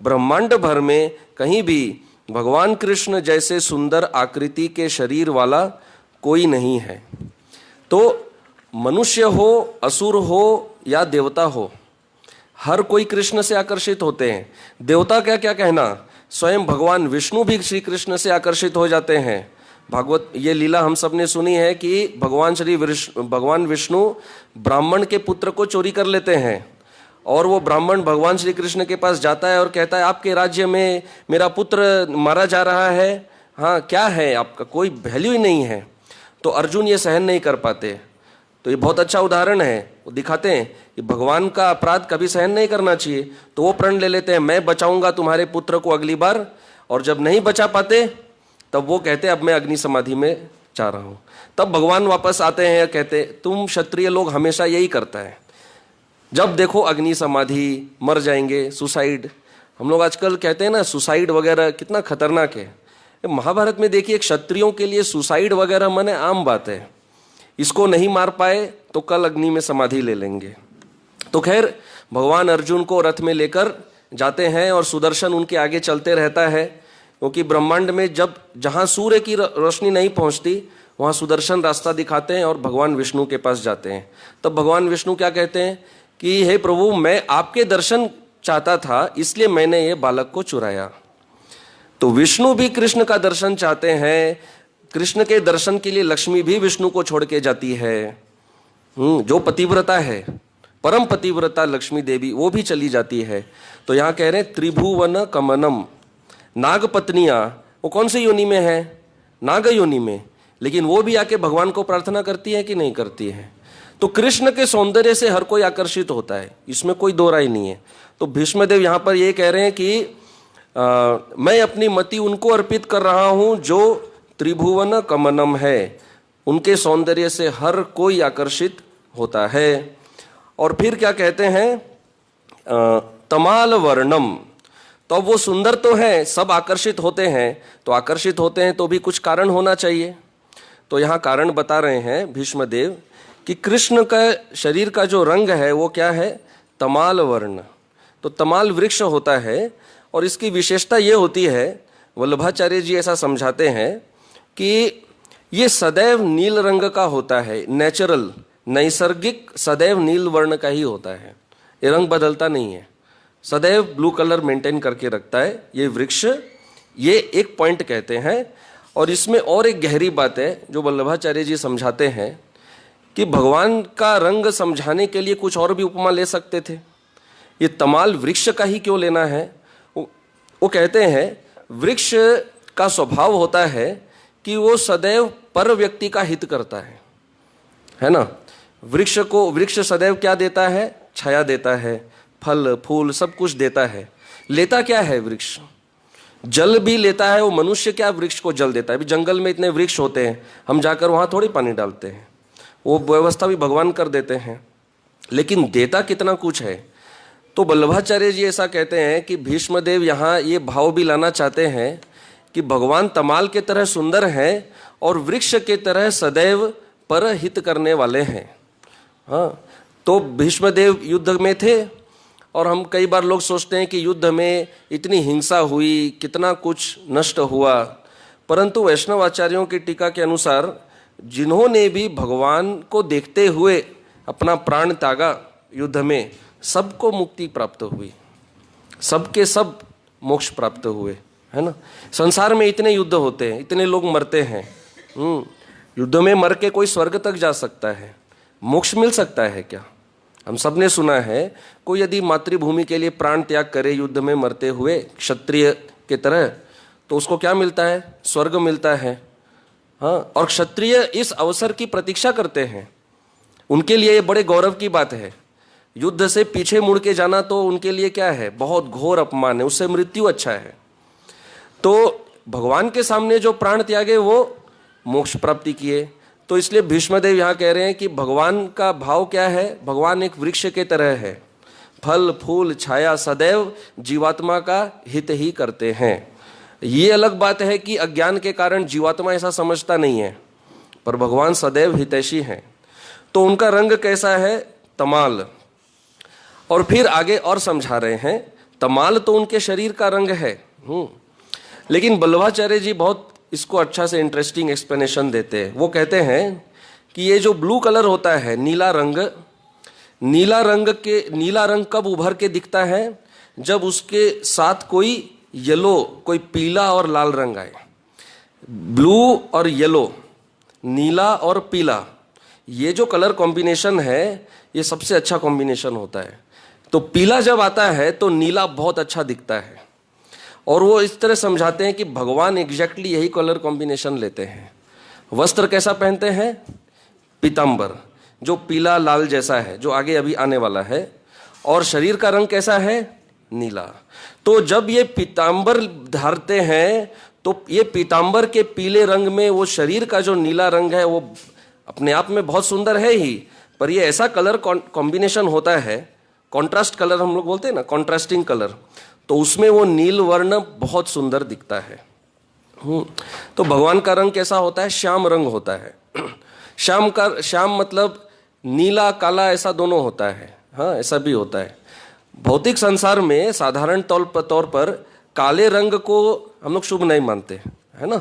ब्रह्मांड भर में कहीं भी भगवान कृष्ण जैसे सुंदर आकृति के शरीर वाला कोई नहीं है। तो मनुष्य हो, असुर हो या देवता हो, हर कोई कृष्ण से आकर्षित होते हैं। देवता क्या क्या कहना, स्वयं भगवान विष्णु भी श्री कृष्ण से आकर्षित हो जाते हैं। भागवत ये लीला हम सब ने सुनी है कि भगवान विष्णु ब्राह्मण के पुत्र को चोरी कर लेते हैं, और वो ब्राह्मण भगवान श्री कृष्ण के पास जाता है और कहता है आपके राज्य में मेरा पुत्र मारा जा रहा है, हाँ क्या है आपका, कोई वैल्यू ही नहीं है। तो अर्जुन ये सहन नहीं कर पाते। तो ये बहुत अच्छा उदाहरण है, वो दिखाते हैं कि भगवान का अपराध कभी सहन नहीं करना चाहिए। तो वो प्रण ले लेते हैं मैं बचाऊंगा तुम्हारे पुत्र को अगली बार, और जब नहीं बचा पाते तब वो कहते अब मैं अग्नि समाधि में जा रहा हूँ। तब भगवान वापस आते हैं, कहते तुम क्षत्रिय लोग हमेशा यही करता है, जब देखो अग्नि समाधि, मर जाएंगे, सुसाइड। हम लोग आजकल कहते हैं ना सुसाइड वगैरह कितना खतरनाक है। महाभारत में देखिए क्षत्रियों के लिए सुसाइड वगैरह माने आम बात है, इसको नहीं मार पाए तो कल अग्नि में समाधि ले लेंगे। तो खैर भगवान अर्जुन को रथ में लेकर जाते हैं और सुदर्शन उनके आगे चलते रहता है, क्योंकि ब्रह्मांड में जब जहां सूर्य की रोशनी नहीं पहुंचती वहां सुदर्शन रास्ता दिखाते हैं और भगवान विष्णु के पास जाते हैं। तब भगवान विष्णु क्या कहते हैं कि हे प्रभु, मैं आपके दर्शन चाहता था इसलिए मैंने ये बालक को चुराया। तो विष्णु भी कृष्ण का दर्शन चाहते हैं। कृष्ण के दर्शन के लिए लक्ष्मी भी विष्णु को छोड़ के जाती है। जो पतिव्रता है, परम पतिव्रता लक्ष्मी देवी, वो भी चली जाती है। तो यहाँ कह रहे हैं त्रिभुवन कमनम, नाग पत्नियां, वो कौन सी योनि में है, नाग योनि में, लेकिन वो भी आके भगवान को प्रार्थना करती है कि नहीं करती है। तो कृष्ण के सौंदर्य से हर कोई आकर्षित होता है, इसमें कोई दो राय नहीं है। तो भीष्मदेव यहाँ पर ये कह रहे हैं कि मैं अपनी मति उनको अर्पित कर रहा हूं जो त्रिभुवन कमनम है, उनके सौंदर्य से हर कोई आकर्षित होता है। और फिर क्या कहते हैं, तमाल वर्णम, तो वो सुंदर तो है, सब आकर्षित होते हैं, तो आकर्षित होते हैं तो भी कुछ कारण होना चाहिए। तो यहाँ कारण बता रहे हैं भीष्मदेव कि कृष्ण का शरीर का जो रंग है वो क्या है, तमाल वर्ण। तो तमाल वृक्ष होता है, और इसकी विशेषता ये होती है, वल्लभाचार्य जी ऐसा समझाते हैं कि ये सदैव नील रंग का होता है, नेचुरल, नैसर्गिक सदैव नील वर्ण का ही होता है, ये रंग बदलता नहीं है, सदैव ब्लू कलर मेंटेन करके रखता है ये वृक्ष। ये एक पॉइंट कहते हैं। और इसमें और एक गहरी बात है जो वल्लभाचार्य जी समझाते हैं कि भगवान का रंग समझाने के लिए कुछ और भी उपमा ले सकते थे, ये तमाल वृक्ष का ही क्यों लेना है। वो कहते हैं वृक्ष का स्वभाव होता है कि वो सदैव पर व्यक्ति का हित करता है ना। वृक्ष सदैव क्या देता है, छाया देता है, फल फूल सब कुछ देता है। लेता क्या है वृक्ष, जल भी लेता है वो मनुष्य, क्या वृक्ष को जल देता है। अभी जंगल में इतने वृक्ष होते हैं, हम जाकर वहाँ थोड़ी पानी डालते हैं, वो व्यवस्था भी भगवान कर देते हैं, लेकिन देता कितना कुछ है। तो वल्लभाचार्य जी ऐसा कहते हैं कि भीष्मदेव यहाँ ये भाव भी लाना चाहते हैं कि भगवान तमाल के तरह सुंदर हैं और वृक्ष के तरह सदैव पर हित करने वाले हैं। हाँ, तो भीष्मदेव युद्ध में थे, और हम कई बार लोग सोचते हैं कि युद्ध में इतनी हिंसा हुई, कितना कुछ नष्ट हुआ, परंतु वैष्णव आचार्यों की टीका के अनुसार जिन्होंने भी भगवान को देखते हुए अपना प्राण त्यागा युद्ध में, सबको मुक्ति प्राप्त हुई, सबके सब मोक्ष प्राप्त हुए, है ना। संसार में इतने युद्ध होते हैं, इतने लोग मरते हैं, युद्ध में मर के कोई स्वर्ग तक जा सकता है, मोक्ष मिल सकता है क्या? हम सब ने सुना है, कोई यदि मातृभूमि के लिए प्राण त्याग करे युद्ध में मरते हुए क्षत्रिय के तरह, तो उसको क्या मिलता है? स्वर्ग मिलता है। हाँ, और क्षत्रिय इस अवसर की प्रतीक्षा करते हैं, उनके लिए ये बड़े गौरव की बात है। युद्ध से पीछे मुड़ के जाना तो उनके लिए क्या है? बहुत घोर अपमान है, उससे मृत्यु अच्छा है। तो भगवान के सामने जो प्राण त्यागे वो मोक्ष प्राप्ति किए। तो इसलिए भीष्मदेव यहाँ कह रहे हैं कि भगवान का भाव क्या है? भगवान एक वृक्ष के तरह है, फल फूल छाया सदैव जीवात्मा का हित ही करते हैं। ये अलग बात है कि अज्ञान के कारण जीवात्मा ऐसा समझता नहीं है, पर भगवान सदैव हितैषी हैं। तो उनका रंग कैसा है? तमाल। और फिर आगे और समझा रहे हैं, तमाल तो उनके शरीर का रंग है, लेकिन वल्लभाचार्य जी बहुत इसको अच्छा से इंटरेस्टिंग एक्सप्लेनेशन देते हैं। वो कहते हैं कि ये जो ब्लू कलर होता है, नीला रंग, नीला रंग कब उभर के दिखता है? जब उसके साथ कोई येलो, कोई पीला और लाल रंग आए। ब्लू और येलो, नीला और पीला, ये जो कलर कॉम्बिनेशन है ये सबसे अच्छा कॉम्बिनेशन होता है। तो पीला जब आता है तो नीला बहुत अच्छा दिखता है, और वो इस तरह समझाते हैं कि भगवान एग्जैक्टली यही कलर कॉम्बिनेशन लेते हैं। वस्त्र कैसा पहनते हैं? पीतांबर, जो पीला लाल जैसा है, जो आगे अभी आने वाला है। और शरीर का रंग कैसा है? नीला। तो जब ये पीतांबर धारते हैं तो ये पीतांबर के पीले रंग में वो शरीर का जो नीला रंग है वो अपने आप में बहुत सुंदर है ही, पर ये ऐसा कलर कॉम्बिनेशन होता है, कॉन्ट्रास्ट कलर हम लोग बोलते हैं ना, कॉन्ट्रास्टिंग कलर, तो उसमें वो नील वर्ण बहुत सुंदर दिखता है। तो भगवान का रंग कैसा होता है? श्याम रंग होता है। श्याम मतलब नीला काला ऐसा दोनों होता है। हाँ, ऐसा भी होता है। भौतिक संसार में साधारण तौर पर काले रंग को हम लोग शुभ नहीं मानते, है ना।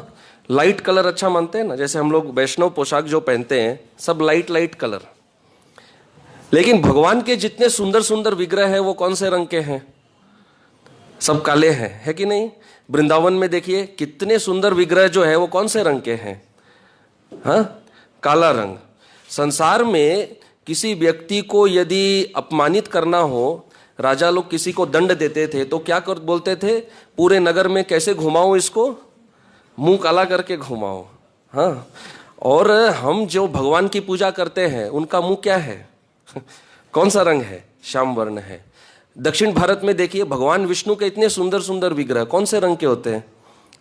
लाइट कलर अच्छा मानते हैं ना, जैसे हम लोग वैष्णव पोशाक जो पहनते हैं सब लाइट कलर। लेकिन भगवान के जितने सुंदर सुंदर विग्रह है वो कौन से रंग के हैं? सब काले हैं, है कि नहीं? वृंदावन में देखिए कितने सुंदर विग्रह जो है वो कौन से रंग के हैं? हाँ, काला रंग। संसार में किसी व्यक्ति को यदि अपमानित करना हो, राजा लोग किसी को दंड देते थे तो क्या बोलते थे? पूरे नगर में कैसे घुमाओ इसको? मुंह काला करके घुमाओ। हाँ, और हम जो भगवान की पूजा करते हैं उनका मुंह क्या है? कौन सा रंग है? श्याम वर्ण है। दक्षिण भारत में देखिए भगवान विष्णु के इतने सुंदर सुंदर विग्रह कौन से रंग के होते हैं?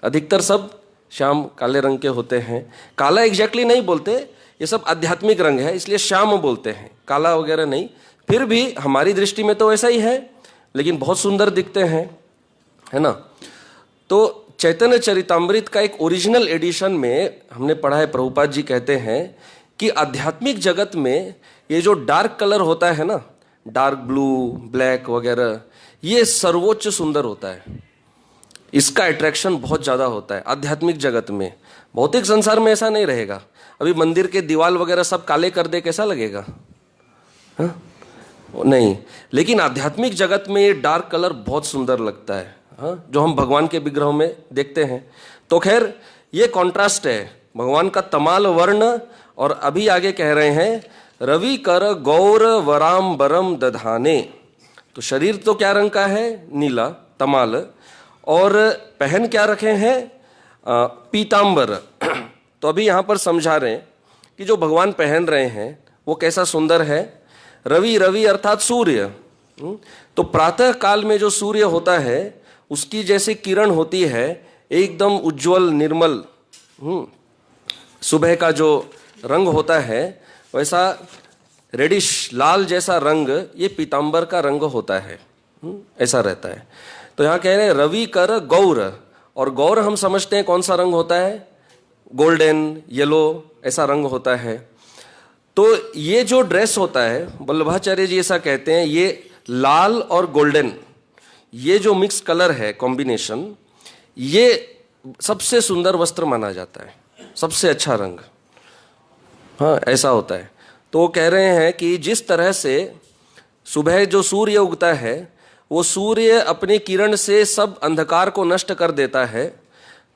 अधिकतर सब श्याम काले रंग के होते हैं। काला एग्जैक्टली नहीं बोलते, ये सब आध्यात्मिक रंग है इसलिए श्याम बोलते हैं, काला वगैरह नहीं। फिर भी हमारी दृष्टि में तो ऐसा ही है, लेकिन बहुत सुंदर दिखते हैं, है ना। तो चैतन्य चरितामृत का एक ओरिजिनल एडिशन में हमने पढ़ा है, प्रभुपाद जी कहते हैं कि आध्यात्मिक जगत में ये जो डार्क कलर होता है ना, डार्क ब्लू, ब्लैक वगैरह, ये सर्वोच्च सुंदर होता है। इसका अट्रैक्शन बहुत ज़्यादा होता है आध्यात्मिक जगत में। भौतिक संसार में ऐसा नहीं रहेगा। अभी मंदिर के दीवार वगैरह सब काले कर दे, कैसा लगेगा? हाँ? नहीं, लेकिन आध्यात्मिक जगत में ये डार्क कलर बहुत सुंदर लगता है। हाँ, जो हम भगवान के विग्रहों में देखते हैं। तो खैर ये कॉन्ट्रास्ट है, भगवान का तमाल वर्ण। और अभी आगे कह रहे हैं, रवि कर गौर वराम बरम दधाने। तो शरीर तो क्या रंग का है? नीला, तमाल। और पहन क्या रखे हैं? पीतांबर। तो अभी यहाँ पर समझा रहे हैं कि जो भगवान पहन रहे हैं वो कैसा सुंदर है। रवि अर्थात सूर्य। तो प्रातः काल में जो सूर्य होता है उसकी जैसे किरण होती है एकदम उज्जवल निर्मल, सुबह का जो रंग होता है वैसा रेडिश लाल जैसा रंग ये पीतांबर का रंग होता है, ऐसा रहता है। तो यहाँ कह रहे हैं रवि कर गौर, और गौर हम समझते हैं कौन सा रंग होता है, गोल्डन येलो ऐसा रंग होता है। तो ये जो ड्रेस होता है, वल्लभाचार्य जी ऐसा कहते हैं, ये लाल और गोल्डन ये जो मिक्स कलर है कॉम्बिनेशन, ये सबसे सुंदर वस्त्र माना जाता है, सबसे अच्छा रंग, हाँ ऐसा होता है। तो वो कह रहे हैं कि जिस तरह से सुबह जो सूर्य उगता है वो सूर्य अपनी किरण से सब अंधकार को नष्ट कर देता है,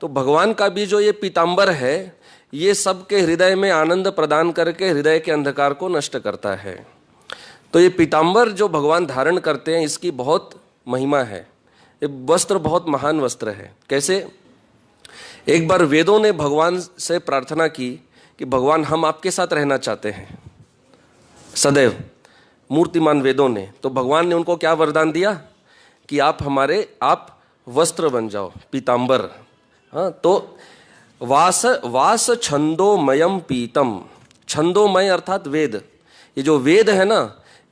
तो भगवान का भी जो ये पीतांबर है ये सबके हृदय में आनंद प्रदान करके हृदय के अंधकार को नष्ट करता है। तो ये पीतांबर जो भगवान धारण करते हैं इसकी बहुत महिमा है, ये वस्त्र बहुत महान वस्त्र है। कैसे? एक बार वेदों ने भगवान से प्रार्थना की कि भगवान हम आपके साथ रहना चाहते हैं सदैव, मूर्तिमान वेदों ने। तो भगवान ने उनको क्या वरदान दिया कि आप वस्त्र बन जाओ, पीतांबर। हाँ, तो वास छंदोमयम पीतम, छंदोमय अर्थात वेद, ये जो वेद है ना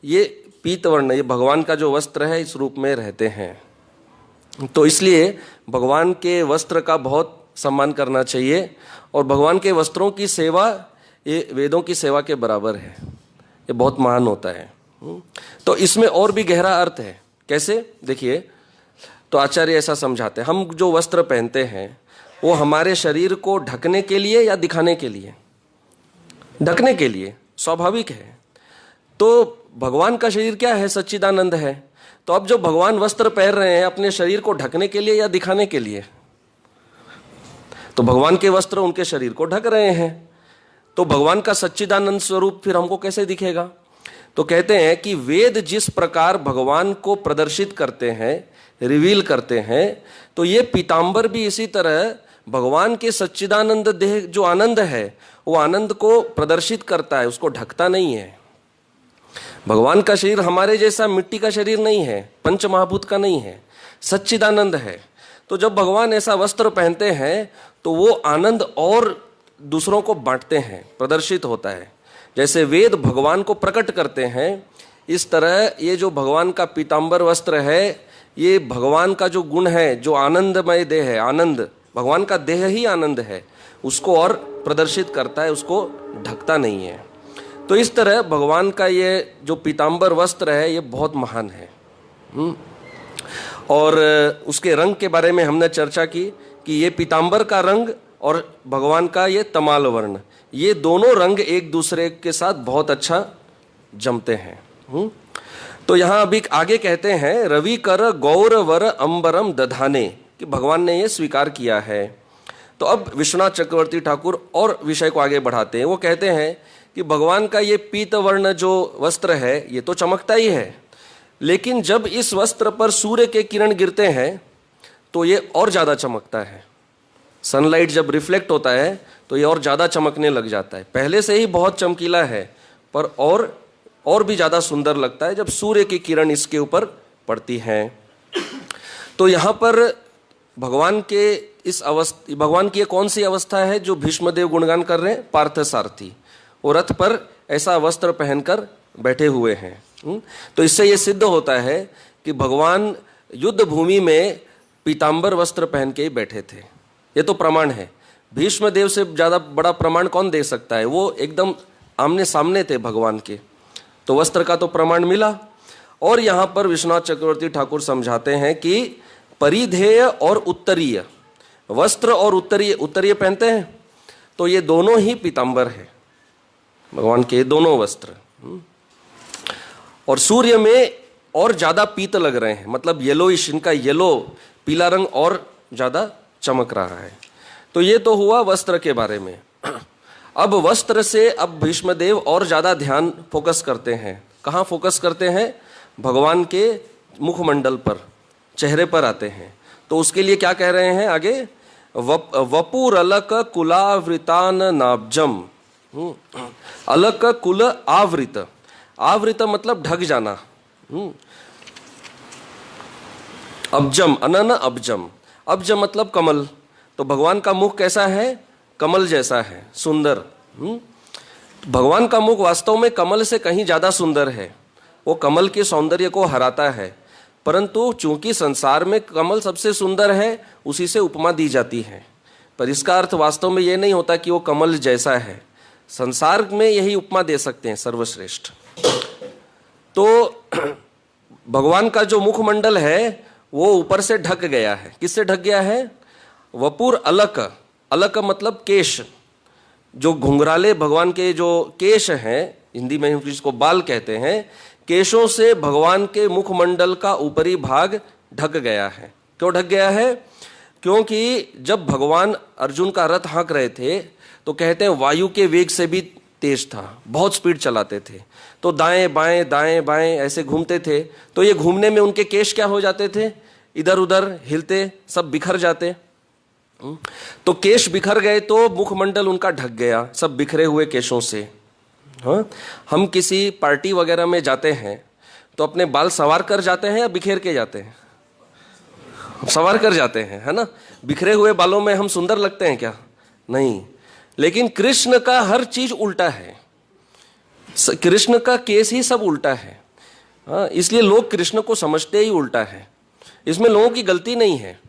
ये पीत वर्ण, ये भगवान का जो वस्त्र है इस रूप में रहते हैं। तो इसलिए भगवान के वस्त्र का बहुत सम्मान करना चाहिए, और भगवान के वस्त्रों की सेवा ये वेदों की सेवा के बराबर है, ये बहुत महान होता है। तो इसमें और भी गहरा अर्थ है। कैसे? देखिए, तो आचार्य ऐसा समझाते हैं, हम जो वस्त्र पहनते हैं वो हमारे शरीर को ढकने के लिए या दिखाने के लिए? ढकने के लिए, स्वाभाविक है। तो भगवान का शरीर क्या है? सच्चिदानंद है। तो अब जो भगवान वस्त्र पहन रहे हैं अपने शरीर को ढकने के लिए या दिखाने के लिए? तो भगवान के वस्त्र उनके शरीर को ढक रहे हैं, तो भगवान का सच्चिदानंद स्वरूप फिर हमको कैसे दिखेगा? तो कहते हैं कि वेद जिस प्रकार भगवान को प्रदर्शित करते हैं, रिवील करते हैं, तो ये पीतांबर भी इसी तरह भगवान के सच्चिदानंद देह जो आनंद है वो आनंद को प्रदर्शित करता है, उसको ढकता नहीं है। भगवान का शरीर हमारे जैसा मिट्टी का शरीर नहीं है, पंच महाभूत का नहीं है, सच्चिदानंद है। तो जब भगवान ऐसा वस्त्र पहनते हैं तो वो आनंद और दूसरों को बांटते हैं, प्रदर्शित होता है। जैसे वेद भगवान को प्रकट करते हैं, इस तरह ये जो भगवान का पीतांबर वस्त्र है ये भगवान का जो गुण है, जो आनंदमय देह है, आनंद, भगवान का देह ही आनंद है, उसको और प्रदर्शित करता है, उसको ढकता नहीं है। तो इस तरह भगवान का ये जो पीतांबर वस्त्र है ये बहुत महान है। और उसके रंग के बारे में हमने चर्चा की कि ये पीतांबर का रंग और भगवान का ये तमाल वर्ण, ये दोनों रंग एक दूसरे के साथ बहुत अच्छा जमते हैं। तो यहाँ अभी आगे कहते हैं रवि कर गौर वर अंबरम दधाने, कि भगवान ने ये स्वीकार किया है। तो अब विश्वनाथ चक्रवर्ती ठाकुर और विषय को आगे बढ़ाते हैं। वो कहते हैं कि भगवान का ये पीत वर्ण जो वस्त्र है ये तो चमकता ही है, लेकिन जब इस वस्त्र पर सूर्य के किरण गिरते हैं तो ये और ज़्यादा चमकता है। सनलाइट जब रिफ्लेक्ट होता है तो ये और ज़्यादा चमकने लग जाता है। पहले से ही बहुत चमकीला है पर और भी ज़्यादा सुंदर लगता है जब सूर्य की किरण इसके ऊपर पड़ती हैं। तो यहाँ पर भगवान के भगवान की कौन सी अवस्था है जो भीष्मदेव गुणगान कर रहे हैं? पार्थ सारथी, वो रथ पर ऐसा वस्त्र पहनकर बैठे हुए हैं। तो इससे ये सिद्ध होता है कि भगवान युद्ध भूमि में पीतांबर वस्त्र पहन के ही बैठे थे। ये तो प्रमाण है। भीष्मदेव से ज़्यादा बड़ा प्रमाण कौन दे सकता है? वो एकदम आमने सामने थे भगवान के, तो वस्त्र का तो प्रमाण मिला। और यहाँ पर विश्वनाथ चक्रवर्ती ठाकुर समझाते हैं कि परिधेय और उत्तरीय वस्त्र और उत्तरीय पहनते हैं तो ये दोनों ही पीतांबर है, भगवान के दोनों वस्त्र। और सूर्य में और ज़्यादा पीत लग रहे हैं, मतलब येलोइश, इनका येलो पीला रंग और ज़्यादा चमक रहा है। तो ये तो हुआ वस्त्र के बारे में। अब वस्त्र से अब भीष्मदेव और ज़्यादा ध्यान फोकस करते हैं। कहाँ फोकस करते हैं? भगवान के मुखमंडल पर, चेहरे पर आते हैं। तो उसके लिए क्या कह रहे हैं आगे? वपुरलक कुलावृतान नाब्जम, अलक कुल आवृत, आवृत मतलब ढक जाना। अब्जम, अनन अब्जम। अब्जम मतलब कमल। तो भगवान का मुख कैसा है? कमल जैसा है, सुंदर। भगवान का मुख वास्तव में कमल से कहीं ज्यादा सुंदर है। वो कमल के सौंदर्य को हराता है, परंतु चूंकि संसार में कमल सबसे सुंदर है, उसी से उपमा दी जाती है। पर इसका अर्थ वास्तव में यह नहीं होता कि वो कमल जैसा है। संसार में यही उपमा दे सकते हैं, सर्वश्रेष्ठ। तो भगवान का जो मुखमंडल है वो ऊपर से ढक गया है। किससे ढक गया है? वपुर अलक। अलक मतलब केश। जो घुंघराले भगवान के जो केश हैं, हिंदी में जिसको बाल कहते हैं, केशों से भगवान के मुखमंडल का ऊपरी भाग ढक गया है। क्यों ढक गया है? क्योंकि जब भगवान अर्जुन का रथ हाँक रहे थे तो कहते हैं वायु के वेग से भी तेज था, बहुत स्पीड चलाते थे। तो दाएं बाएं ऐसे घूमते थे, तो ये घूमने में उनके केश क्या हो जाते थे? इधर उधर हिलते, सब बिखर जाते। तो केश बिखर गए तो मुखमंडल उनका ढक गया सब बिखरे हुए केशों से। हाँ, हम किसी पार्टी वगैरह में जाते हैं तो अपने बाल संवार कर जाते हैं या बिखेर के जाते हैं? संवार कर जाते हैं, है ना। बिखरे हुए बालों में हम सुंदर लगते हैं क्या? नहीं। लेकिन कृष्ण का हर चीज उल्टा है। कृष्ण का केस ही सब उल्टा है। हाँ, इसलिए लोग कृष्ण को समझते ही उल्टा है। इसमें लोगों की गलती नहीं है,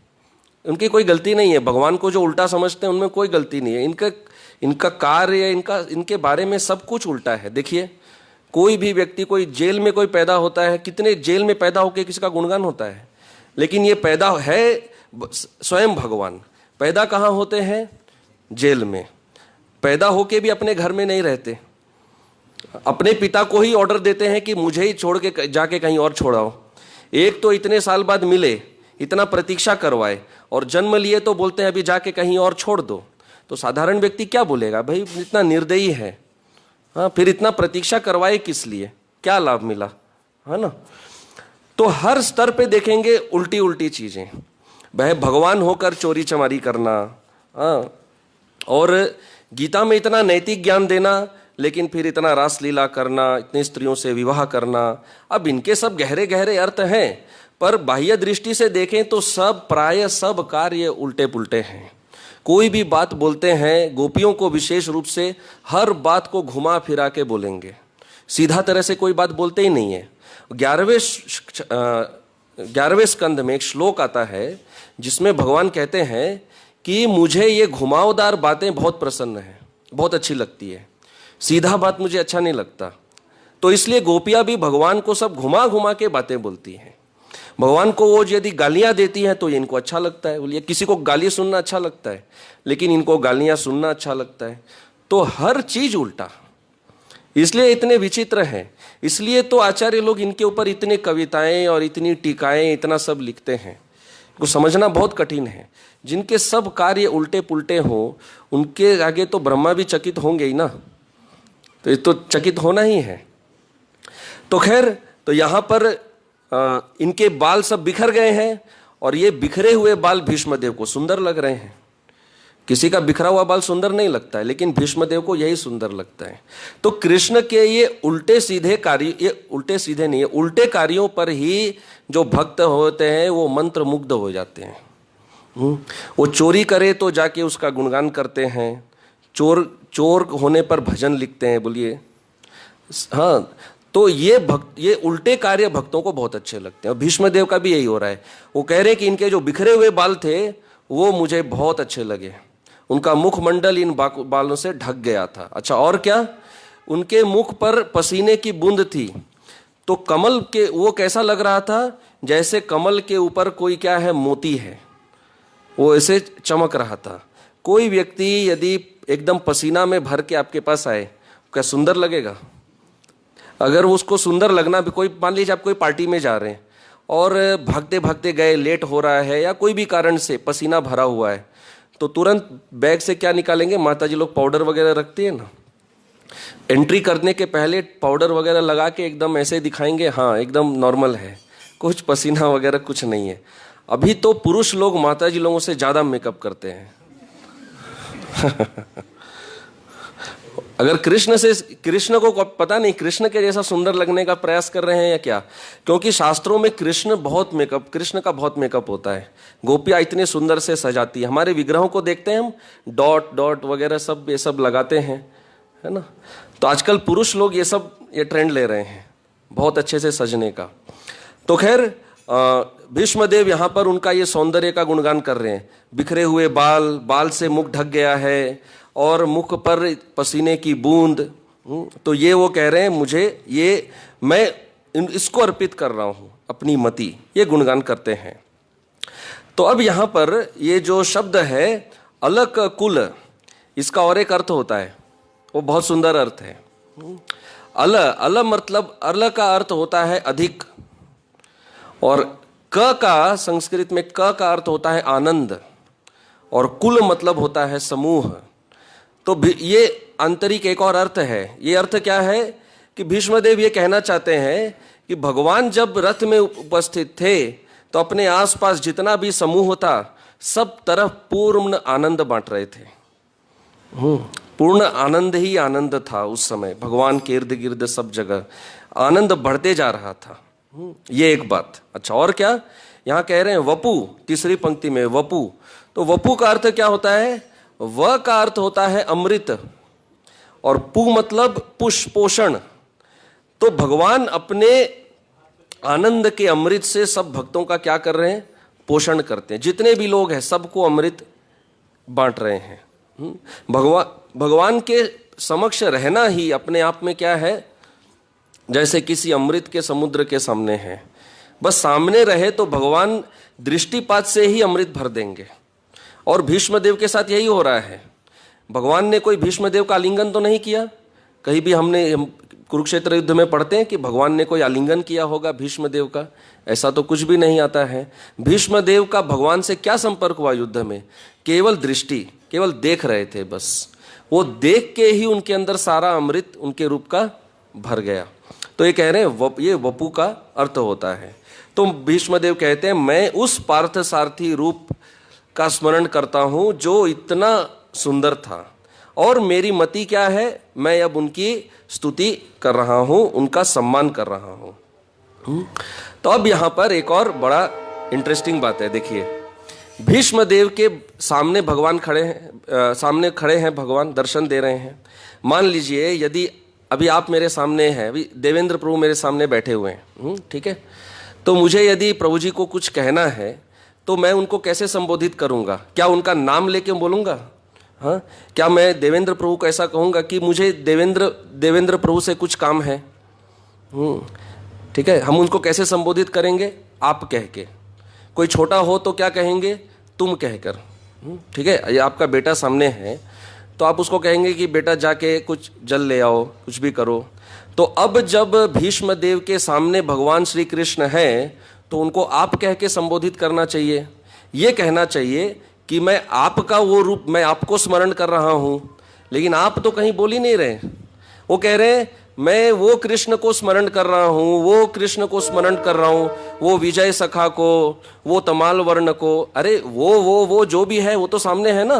उनकी कोई गलती नहीं है। भगवान को जो उल्टा समझते हैं उनमें कोई गलती नहीं है। इनका कार्य, इनके बारे में सब कुछ उल्टा है। देखिए, कोई भी व्यक्ति, कोई जेल में कोई पैदा होता है, कितने जेल में पैदा होकर किसी का गुणगान होता है, लेकिन ये पैदा है स्वयं भगवान। पैदा कहाँ होते हैं? जेल में। पैदा होके भी अपने घर में नहीं रहते, अपने पिता को ही ऑर्डर देते हैं कि मुझे ही छोड़ के जाके कहीं और छोड़ाओ। एक तो इतने साल बाद मिले, इतना प्रतीक्षा करवाए, और जन्म लिए तो बोलते हैं अभी जाके कहीं और छोड़ दो। तो साधारण व्यक्ति क्या बोलेगा? भाई इतना निर्दयी है, हाँ, फिर इतना प्रतीक्षा करवाए किस लिए? क्या लाभ मिला, है ना। तो हर स्तर पे देखेंगे उल्टी उल्टी चीजें। वह भगवान होकर चोरी चमारी करना, हाँ, और गीता में इतना नैतिक ज्ञान देना, लेकिन फिर इतना रासलीला करना, इतनी स्त्रियों से विवाह करना। अब इनके सब गहरे गहरे अर्थ हैं, पर बाह्य दृष्टि से देखें तो सब प्राय सब कार्य उल्टे पुल्टे हैं। कोई भी बात बोलते हैं, गोपियों को विशेष रूप से हर बात को घुमा फिरा के बोलेंगे, सीधा तरह से कोई बात बोलते ही नहीं है। 11वें स्कंद में एक श्लोक आता है जिसमें भगवान कहते हैं कि मुझे ये घुमावदार बातें बहुत प्रसन्न है, बहुत अच्छी लगती है, सीधा बात मुझे अच्छा नहीं लगता। तो इसलिए गोपियां भी भगवान को सब घुमा घुमा के बातें बोलती हैं। भगवान को वो यदि गालियां देती हैं तो ये इनको अच्छा लगता है। बोलिए, किसी को गाली सुनना अच्छा लगता है, लेकिन इनको गालियां सुनना अच्छा लगता है। तो हर चीज उल्टा, इसलिए इतने विचित्र हैं। इसलिए तो आचार्य लोग इनके ऊपर इतनी कविताएं और इतनी टीकाएं, इतना सब लिखते हैं। को समझना बहुत कठिन है। जिनके सब कार्य उल्टे पुल्टे हों, उनके आगे तो ब्रह्मा भी चकित होंगे ही ना। तो ये तो चकित होना ही है। तो खैर, तो यहां पर इनके बाल सब बिखर गए हैं, और ये बिखरे हुए बाल भीष्मदेव को सुंदर लग रहे हैं। किसी का बिखरा हुआ बाल सुंदर नहीं लगता है, लेकिन भीष्मदेव को यही सुंदर लगता है। तो कृष्ण के ये उल्टे सीधे कार्य, ये उल्टे सीधे नहीं है, उल्टे कार्यों पर ही जो भक्त होते हैं वो मंत्र मुग्ध हो जाते हैं। वो चोरी करे तो जाके उसका गुणगान करते हैं, चोर होने पर भजन लिखते हैं। बोलिए, हाँ। तो ये उल्टे कार्य भक्तों को बहुत अच्छे लगते हैं। और भीष्मदेव का भी यही हो रहा है। वो कह रहे हैं कि इनके जो बिखरे हुए बाल थे वो मुझे बहुत अच्छे लगे, उनका मुखमंडल इन बालों से ढक गया था। अच्छा, और क्या? उनके मुख पर पसीने की बूंद थी, तो कमल के वो कैसा लग रहा था? जैसे कमल के ऊपर कोई क्या है, मोती है, वो ऐसे चमक रहा था। कोई व्यक्ति यदि एकदम पसीना में भर के आपके पास आए, क्या सुंदर लगेगा? अगर उसको सुंदर लगना भी, कोई मान लीजिए आप कोई पार्टी में जा रहे हैं और भागते भागते गए, लेट हो रहा है या कोई भी कारण से पसीना भरा हुआ है, तो तुरंत बैग से क्या निकालेंगे? माताजी लोग पाउडर वगैरह रखती है ना, एंट्री करने के पहले पाउडर वगैरह लगा के एकदम ऐसे दिखाएंगे, हाँ एकदम नॉर्मल है, कुछ पसीना वगैरह कुछ नहीं है। अभी तो पुरुष लोग माताजी लोगों से ज्यादा मेकअप करते हैं। अगर कृष्ण को पता नहीं कृष्ण के जैसा सुंदर लगने का प्रयास कर रहे हैं या क्या, क्योंकि शास्त्रों में कृष्ण का बहुत मेकअप होता है। गोपियां इतने सुंदर से सजाती है, हमारे विग्रहों को देखते हैं हम, डॉट डॉट वगैरह सब ये सब लगाते हैं, है ना। तो आजकल पुरुष लोग ये ट्रेंड ले रहे हैं बहुत अच्छे से सजने का। तो खैर भीष्मदेव यहाँ पर उनका ये सौंदर्य का गुणगान कर रहे हैं। बिखरे हुए बाल से मुख ढक गया है और मुख पर पसीने की बूंद। तो ये वो कह रहे हैं मैं इसको अर्पित कर रहा हूँ अपनी मति, ये गुणगान करते हैं। तो अब यहाँ पर ये जो शब्द है अलक कुल, इसका और एक अर्थ होता है, वो बहुत सुंदर अर्थ है। अल मतलब अल का अर्थ होता है अधिक, और क का संस्कृत में क का अर्थ होता है आनंद, और कुल मतलब होता है समूह। तो ये आंतरिक एक और अर्थ है। ये अर्थ क्या है कि भीष्मदेव ये कहना चाहते हैं कि भगवान जब रथ में उपस्थित थे तो अपने आसपास जितना भी समूह था सब तरफ पूर्ण आनंद बांट रहे थे। पूर्ण आनंद ही आनंद था उस समय, भगवान के इर्द गिर्द सब जगह आनंद बढ़ते जा रहा था। ये एक बात। अच्छा, और क्या यहाँ कह रहे हैं वपु, तीसरी पंक्ति में वपु। तो वपु का अर्थ क्या होता है? व का अर्थ होता है अमृत, और पु मतलब पोषण। तो भगवान अपने आनंद के अमृत से सब भक्तों का क्या कर रहे हैं? पोषण करते हैं। जितने भी लोग हैं सबको अमृत बांट रहे हैं। भगवान के समक्ष रहना ही अपने आप में क्या है? जैसे किसी अमृत के समुद्र के सामने है। बस सामने रहे तो भगवान दृष्टिपात से ही अमृत भर देंगे। और भीष्मदेव के साथ यही हो रहा है। भगवान ने कोई भीष्मदेव का आलिंगन तो नहीं किया। कहीं भी हम कुरुक्षेत्र युद्ध में पढ़ते हैं कि भगवान ने कोई आलिंगन किया होगा भीष्मदेव का, ऐसा तो कुछ भी नहीं आता है। भीष्मदेव का भगवान से क्या संपर्क हुआ युद्ध में? केवल दृष्टि, केवल देख रहे थे बस। वो देख के ही उनके अंदर सारा अमृत उनके रूप का भर गया। तो ये कह रहे हैं ये वपु का अर्थ होता है। तो भीष्मदेव कहते हैं मैं उस पार्थ सारथी रूप का स्मरण करता हूं जो इतना सुंदर था, और मेरी मति क्या है? मैं अब उनकी स्तुति कर रहा हूं, उनका सम्मान कर रहा हूं। तो अब यहां पर एक और बड़ा इंटरेस्टिंग बात है। देखिए, भीष्मदेव के सामने भगवान सामने खड़े हैं, भगवान दर्शन दे रहे हैं। मान लीजिए यदि अभी आप मेरे सामने हैं, अभी देवेंद्र प्रभु मेरे सामने बैठे हुए हैं, ठीक है। तो मुझे यदि प्रभु जी को कुछ कहना है तो मैं उनको कैसे संबोधित करूंगा? क्या उनका नाम लेके बोलूंगा? हाँ, क्या मैं देवेंद्र प्रभु को ऐसा कहूंगा कि मुझे देवेंद्र प्रभु से कुछ काम है? ठीक है। हम उनको कैसे संबोधित करेंगे? आप कह के। कोई छोटा हो तो क्या कहेंगे? तुम कहकर। ठीक है। ये आपका बेटा सामने है तो आप उसको कहेंगे कि बेटा जाके कुछ जल ले आओ, कुछ भी करो। तो अब जब भीष्मदेव के सामने भगवान श्री कृष्ण है तो उनको आप कह के संबोधित करना चाहिए। ये कहना चाहिए कि मैं आपका वो रूप, मैं आपको स्मरण कर रहा हूं। लेकिन आप तो कहीं बोल ही नहीं रहे। वो कह रहे हैं मैं वो कृष्ण को स्मरण कर रहा हूं, वो कृष्ण को स्मरण कर रहा हूं, वो विजय सखा को, वो तमाल वर्ण को। अरे वो जो भी है वो तो सामने है ना।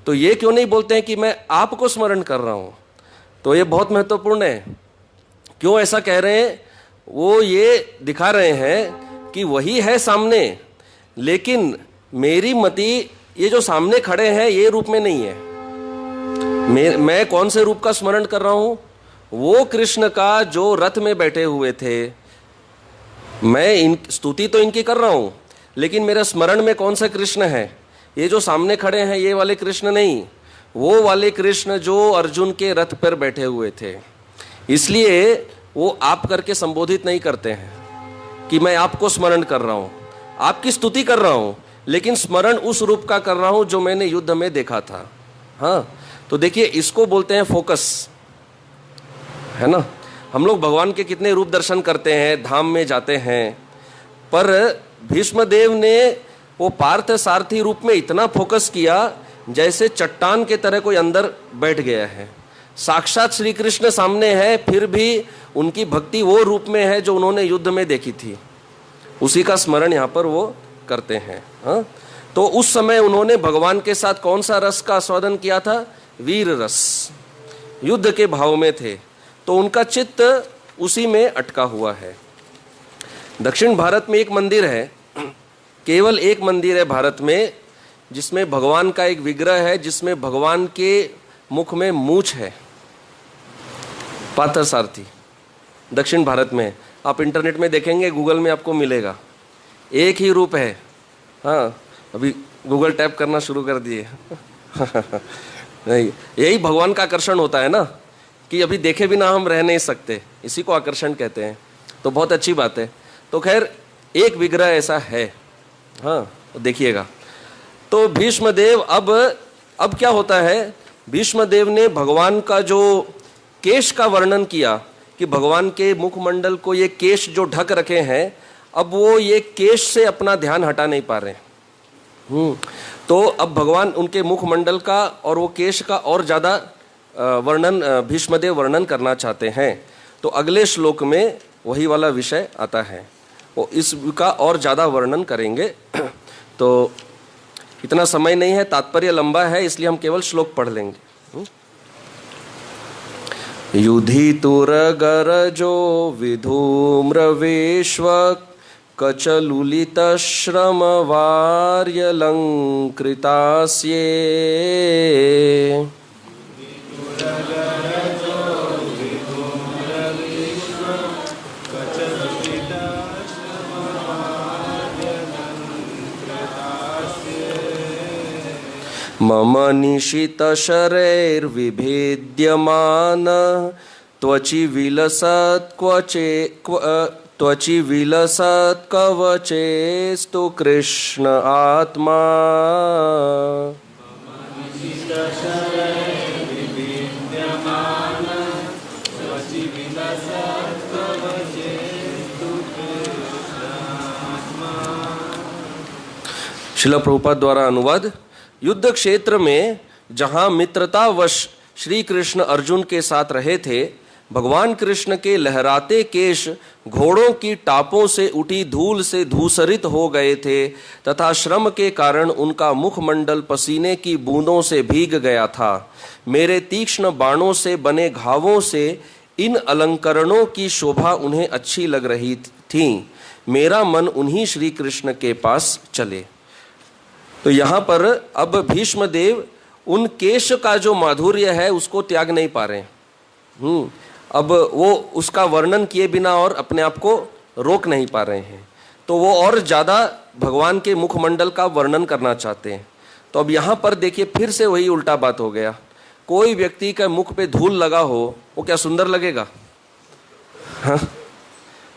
तो ये क्यों नहीं बोलते हैं कि मैं आपको स्मरण कर रहा हूं? तो ये बहुत महत्वपूर्ण है। क्यों ऐसा कह रहे हैं? वो ये दिखा रहे हैं कि वही है सामने, लेकिन मेरी मति ये जो सामने खड़े हैं ये रूप में नहीं है। मैं कौन से रूप का स्मरण कर रहा हूं? वो कृष्ण का जो रथ में बैठे हुए थे। मैं स्तुति तो इनकी कर रहा हूं, लेकिन मेरे स्मरण में कौन सा कृष्ण है? ये जो सामने खड़े हैं ये वाले कृष्ण नहीं, वो वाले कृष्ण जो अर्जुन के रथ पर बैठे हुए थे। इसलिए वो आप करके संबोधित नहीं करते हैं कि मैं आपको स्मरण कर रहा हूं, आपकी स्तुति कर रहा हूं, लेकिन स्मरण उस रूप का कर रहा हूं जो मैंने युद्ध में देखा था। हाँ, तो देखिए इसको बोलते हैं फोकस, है ना। हम लोग भगवान के कितने रूप दर्शन करते हैं, धाम में जाते हैं, पर भीष्मदेव ने वो पार्थ सारथी रूप में इतना फोकस किया जैसे चट्टान के तरह कोई अंदर बैठ गया है। साक्षात श्री कृष्ण सामने है, फिर भी उनकी भक्ति वो रूप में है जो उन्होंने युद्ध में देखी थी। उसी का स्मरण यहाँ पर वो करते हैं। हाँ, तो उस समय उन्होंने भगवान के साथ कौन सा रस का आस्वादन किया था? वीर रस। युद्ध के भाव में थे, तो उनका चित्त उसी में अटका हुआ है। दक्षिण भारत में एक मंदिर है, केवल एक मंदिर है भारत में, जिसमें भगवान का एक विग्रह है, जिसमें भगवान के मुख में मूंछ है, पार्थसारथी। दक्षिण भारत में आप इंटरनेट में देखेंगे, गूगल में आपको मिलेगा, एक ही रूप है। हाँ, अभी गूगल टैप करना शुरू कर दिए। नहीं, यही भगवान का आकर्षण होता है ना, कि अभी देखे बिना हम रह नहीं सकते, इसी को आकर्षण कहते हैं। तो बहुत अच्छी बात है। तो खैर एक विग्रह ऐसा है, हाँ, तो देखिएगा। तो भीष्मदेव अब क्या होता है, भीष्मदेव ने भगवान का जो केश का वर्णन किया कि भगवान के मुखमंडल को ये केश जो ढक रखे हैं, अब वो ये केश से अपना ध्यान हटा नहीं पा रहे। तो अब भगवान उनके मुखमंडल का और वो केश का और ज़्यादा वर्णन भीष्मदेव वर्णन करना चाहते हैं। तो अगले श्लोक में वही वाला विषय आता है, वो इसका और ज़्यादा वर्णन करेंगे। तो इतना समय नहीं है, तात्पर्य लंबा है, इसलिए हम केवल श्लोक पढ़ लेंगे। युधितुरगरजो विधूम्रवेश्व कचलुलितश्रमवार्यलङ्कृतास्ये मम निशितशरैर्विभेद्यमान त्वचि विलसत् कवचेस्तु कृष्ण आत्मा। श्रील प्रभुपाद द्वारा अनुवाद। युद्ध क्षेत्र में जहां मित्रतावश श्री कृष्ण अर्जुन के साथ रहे थे, भगवान कृष्ण के लहराते केश घोड़ों की टापों से उठी धूल से धूसरित हो गए थे तथा श्रम के कारण उनका मुखमंडल पसीने की बूंदों से भीग गया था। मेरे तीक्ष्ण बाणों से बने घावों से इन अलंकरणों की शोभा उन्हें अच्छी लग रही थी। मेरा मन उन्हीं श्री कृष्ण के पास चले। तो यहाँ पर अब भीष्मदेव उन केश का जो माधुर्य है उसको त्याग नहीं पा रहे। अब वो उसका वर्णन किए बिना और अपने आप को रोक नहीं पा रहे हैं, तो वो और ज़्यादा भगवान के मुखमंडल का वर्णन करना चाहते हैं। तो अब यहाँ पर देखिए, फिर से वही उल्टा बात हो गया। कोई व्यक्ति का मुख पे धूल लगा हो, वो क्या सुंदर लगेगा? हाँ,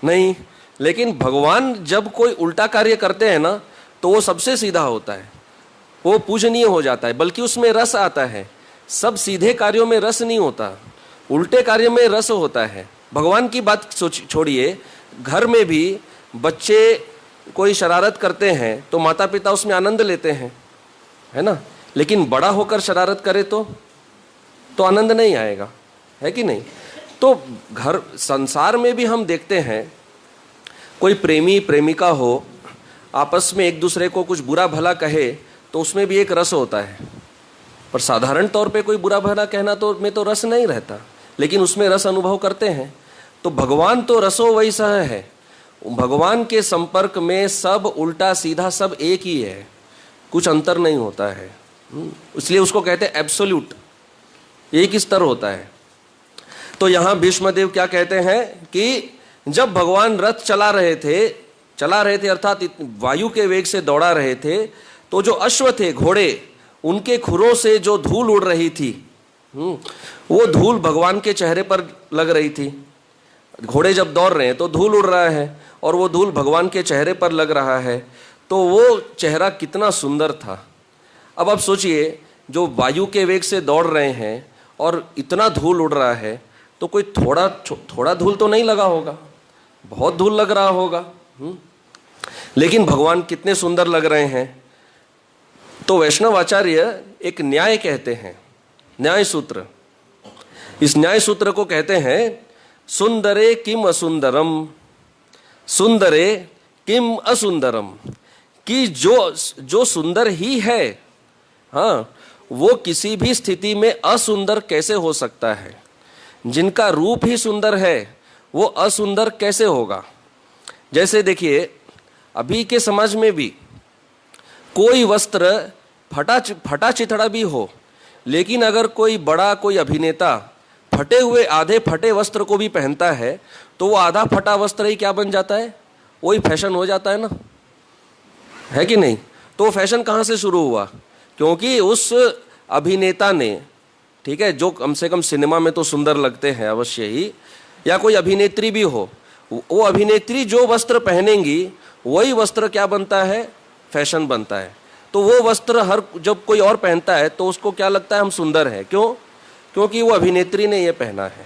नहीं। लेकिन भगवान जब कोई उल्टा कार्य करते हैं ना, तो वो सबसे सीधा होता है, वो पूजनीय हो जाता है, बल्कि उसमें रस आता है। सब सीधे कार्यों में रस नहीं होता, उल्टे कार्य में रस होता है। भगवान की बात छोड़िए, घर में भी बच्चे कोई शरारत करते हैं तो माता पिता उसमें आनंद लेते हैं, है ना। लेकिन बड़ा होकर शरारत करे तो आनंद नहीं आएगा, है कि नहीं। तो घर संसार में भी हम देखते हैं, कोई प्रेमी प्रेमिका हो, आपस में एक दूसरे को कुछ बुरा भला कहे तो उसमें भी एक रस होता है। पर साधारण तौर पे कोई बुरा भला कहना तो में तो रस नहीं रहता, लेकिन उसमें रस अनुभव करते हैं। तो भगवान तो रसो वैसा है, भगवान के संपर्क में सब उल्टा सीधा सब एक ही है, कुछ अंतर नहीं होता है। इसलिए उसको कहते हैं एब्सोल्यूट, एक स्तर होता है। तो यहाँ भीष्मदेव क्या कहते हैं कि जब भगवान रथ चला रहे थे अर्थात वायु के वेग से दौड़ा रहे थे, तो जो अश्व थे, घोड़े, उनके खुरों से जो धूल उड़ रही थी, वो धूल भगवान के चेहरे पर लग रही थी। घोड़े जब दौड़ रहे हैं तो धूल उड़ रहा है और वो धूल भगवान के चेहरे पर लग रहा है, तो वो चेहरा कितना सुंदर था। अब आप सोचिए, जो वायु के वेग से दौड़ रहे हैं और इतना धूल उड़ रहा है, तो कोई थोड़ा धूल तो नहीं लगा होगा, बहुत धूल लग रहा होगा। लेकिन भगवान कितने सुंदर लग रहे हैं। तो वैष्णव आचार्य एक न्याय कहते हैं, न्याय सूत्र। इस न्याय सूत्र को कहते हैं सुंदरे किम असुंदरम, सुंदरे किम असुंदरम, कि जो सुंदर ही है, हाँ, वो किसी भी स्थिति में असुंदर कैसे हो सकता है? जिनका रूप ही सुंदर है वो असुंदर कैसे होगा? जैसे देखिए, अभी के समाज में भी कोई वस्त्र फटा चिथड़ा भी हो, लेकिन अगर कोई बड़ा कोई अभिनेता फटे हुए आधे फटे वस्त्र को भी पहनता है तो वो आधा फटा वस्त्र ही क्या बन जाता है? वही फैशन हो जाता है ना, है कि नहीं? तो फैशन कहाँ से शुरू हुआ? क्योंकि उस अभिनेता ने, ठीक है, जो कम से कम सिनेमा में तो सुंदर लगते हैं अवश्य ही, या कोई अभिनेत्री भी हो, वो अभिनेत्री जो वस्त्र पहनेंगी वही वस्त्र क्या बनता है? फैशन बनता है। तो वो वस्त्र जब कोई और पहनता है तो उसको क्या लगता है? हम सुंदर हैं। क्यों? क्योंकि वो अभिनेत्री ने ये पहना है।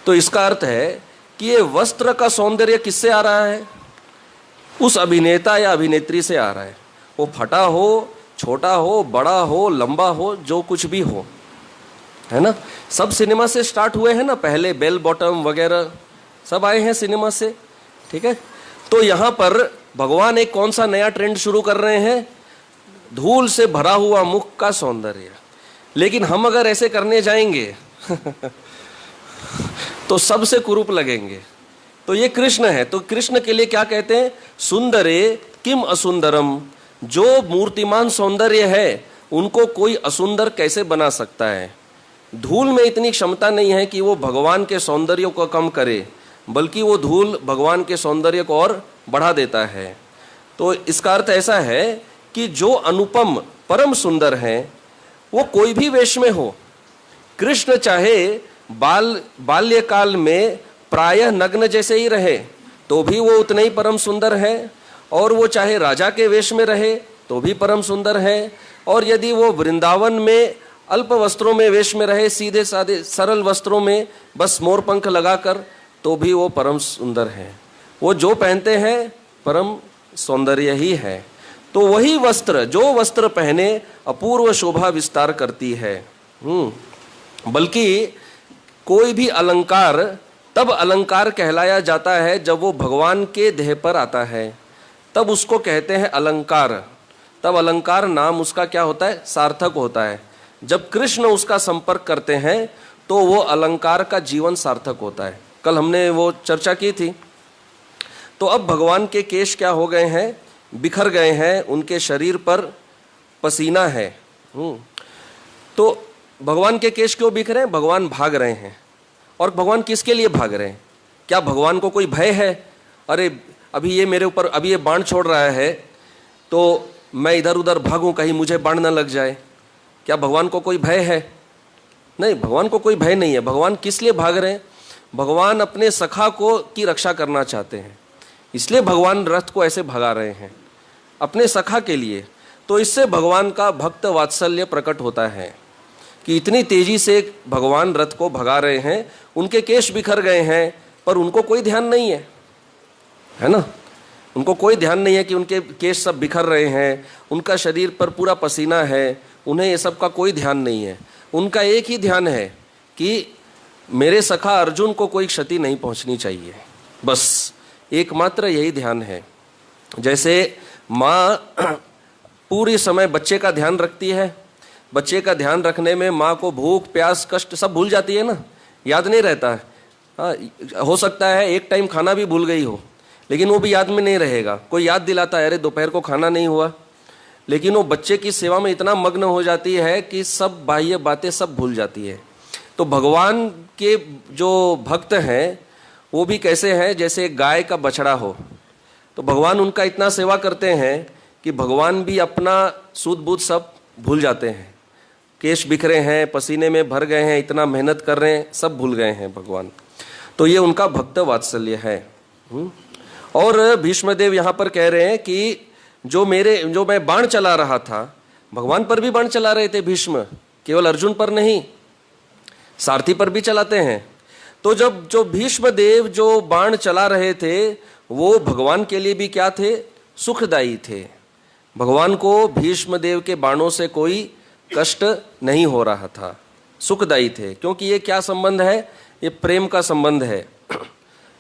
तो इसका अर्थ है कि ये वस्त्र का सौंदर्य किससे आ रहा है? उस अभिनेता या अभिनेत्री से आ रहा है। वो फटा हो, छोटा हो, बड़ा हो, लंबा हो, जो कुछ भी हो, है ना। सब सिनेमा से स्टार्ट हुए हैं ना, पहले बेल बॉटम वगैरह सब आए हैं सिनेमा से, ठीक है। तो यहाँ पर भगवान एक कौन सा नया ट्रेंड शुरू कर रहे हैं? धूल से भरा हुआ मुख का सौंदर्य। लेकिन हम अगर ऐसे करने जाएंगे तो सबसे कुरूप लगेंगे। तो ये कृष्ण है, तो कृष्ण के लिए क्या कहते हैं? सुंदरे किम असुंदरम। जो मूर्तिमान सौंदर्य है उनको कोई असुंदर कैसे बना सकता है? धूल में इतनी क्षमता नहीं है कि वो भगवान के सौंदर्य को कम करे, बल्कि वो धूल भगवान के सौंदर्य को और बढ़ा देता है। तो इसका अर्थ ऐसा है कि जो अनुपम परम सुंदर हैं वो कोई भी वेश में हो। कृष्ण चाहे बाल्यकाल में प्रायः नग्न जैसे ही रहे तो भी वो उतने ही परम सुंदर है, और वो चाहे राजा के वेश में रहे तो भी परम सुंदर है, और यदि वो वृंदावन में अल्प वस्त्रों में वेश में रहे, सीधे साधे सरल वस्त्रों में बस मोर पंख लगाकर, तो भी वो परम सुंदर है। वो जो पहनते हैं परम सौंदर्य ही है। तो वही वस्त्र, जो वस्त्र पहने अपूर्व शोभा विस्तार करती है। बल्कि कोई भी अलंकार तब अलंकार कहलाया जाता है जब वो भगवान के देह पर आता है, तब उसको कहते हैं अलंकार। तब अलंकार नाम उसका क्या होता है? सार्थक होता है। जब कृष्ण उसका संपर्क करते हैं तो वो अलंकार का जीवन सार्थक होता है। कल हमने वो चर्चा की थी। तो अब भगवान के केश क्या हो गए हैं? बिखर गए हैं, उनके शरीर पर पसीना है। तो भगवान के केश क्यों बिखरे हैं? भगवान भाग रहे हैं। और भगवान किसके लिए भाग रहे हैं? क्या भगवान को कोई भय है? अरे अभी ये मेरे ऊपर, अभी ये बाण छोड़ रहा है तो मैं इधर उधर भागूं, कहीं मुझे बाण न लग जाए। क्या भगवान को कोई भय है? नहीं, भगवान को कोई भय नहीं है। भगवान किस लिए भाग रहे हैं? भगवान अपने सखा को की रक्षा करना चाहते हैं, इसलिए भगवान रथ को ऐसे भगा रहे हैं, अपने सखा के लिए। तो इससे भगवान का भक्त वात्सल्य प्रकट होता है कि इतनी तेजी से भगवान रथ को भगा रहे हैं। उनके केश बिखर गए हैं पर उनको कोई ध्यान नहीं है ना। उनको कोई ध्यान नहीं है कि उनके केश सब बिखर रहे हैं, उनका शरीर पर पूरा पसीना है, उन्हें ये सब का कोई ध्यान नहीं है। उनका एक ही ध्यान है कि मेरे सखा अर्जुन को कोई क्षति नहीं पहुंचनी चाहिए, बस एकमात्र यही ध्यान है। जैसे माँ पूरी समय बच्चे का ध्यान रखती है, बच्चे का ध्यान रखने में माँ को भूख प्यास कष्ट सब भूल जाती है ना, याद नहीं रहता है। हाँ, हो सकता है एक टाइम खाना भी भूल गई हो, लेकिन वो भी याद में नहीं रहेगा। कोई याद दिलाता है, अरे दोपहर को खाना नहीं हुआ, लेकिन वो बच्चे की सेवा में इतना मग्न हो जाती है कि सब बाह्य बातें सब भूल जाती है। तो भगवान के जो भक्त हैं वो भी कैसे हैं? जैसे गाय का बछड़ा हो, तो भगवान उनका इतना सेवा करते हैं कि भगवान भी अपना सूद बूद सब भूल जाते हैं। केश बिखरे हैं, पसीने में भर गए हैं, इतना मेहनत कर रहे हैं, सब भूल गए हैं भगवान। तो ये उनका भक्त वात्सल्य है। और भीष्मदेव यहाँ पर कह रहे हैं कि जो मैं बाण चला रहा था, भगवान पर भी बाण चला रहे थे भीष्म, केवल अर्जुन पर नहीं, सारथी पर भी चलाते हैं। तो जब जो भीष्मदेव जो बाण चला रहे थे वो भगवान के लिए भी क्या थे? सुखदायी थे। भगवान को भीष्मदेव के बाणों से कोई कष्ट नहीं हो रहा था, सुखदायी थे। क्योंकि ये क्या संबंध है? ये प्रेम का संबंध है,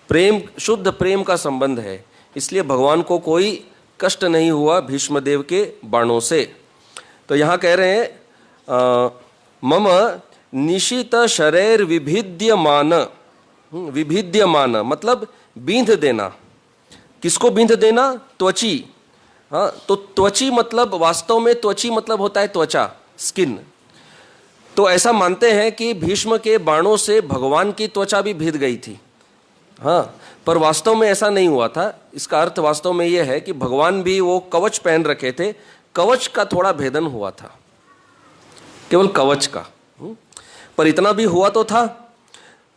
प्रेम, शुद्ध प्रेम का संबंध है। इसलिए भगवान को कोई कष्ट नहीं हुआ भीष्मदेव के बाणों से। तो यहाँ कह रहे हैं मम निशित शरीर विभिद्यमान, विभिद्यमान मतलब बींध देना। किसको बींध देना? त्वची। हाँ, तो त्वची मतलब वास्तव में त्वची मतलब होता है त्वचा, स्किन। तो ऐसा मानते हैं कि भीष्म के बाणों से भगवान की त्वचा भी भीग गई थी। हाँ, पर वास्तव में ऐसा नहीं हुआ था। इसका अर्थ वास्तव में यह है कि भगवान भी वो कवच पहन रखे थे, कवच का थोड़ा भेदन हुआ था, केवल कवच का। पर इतना भी हुआ तो था।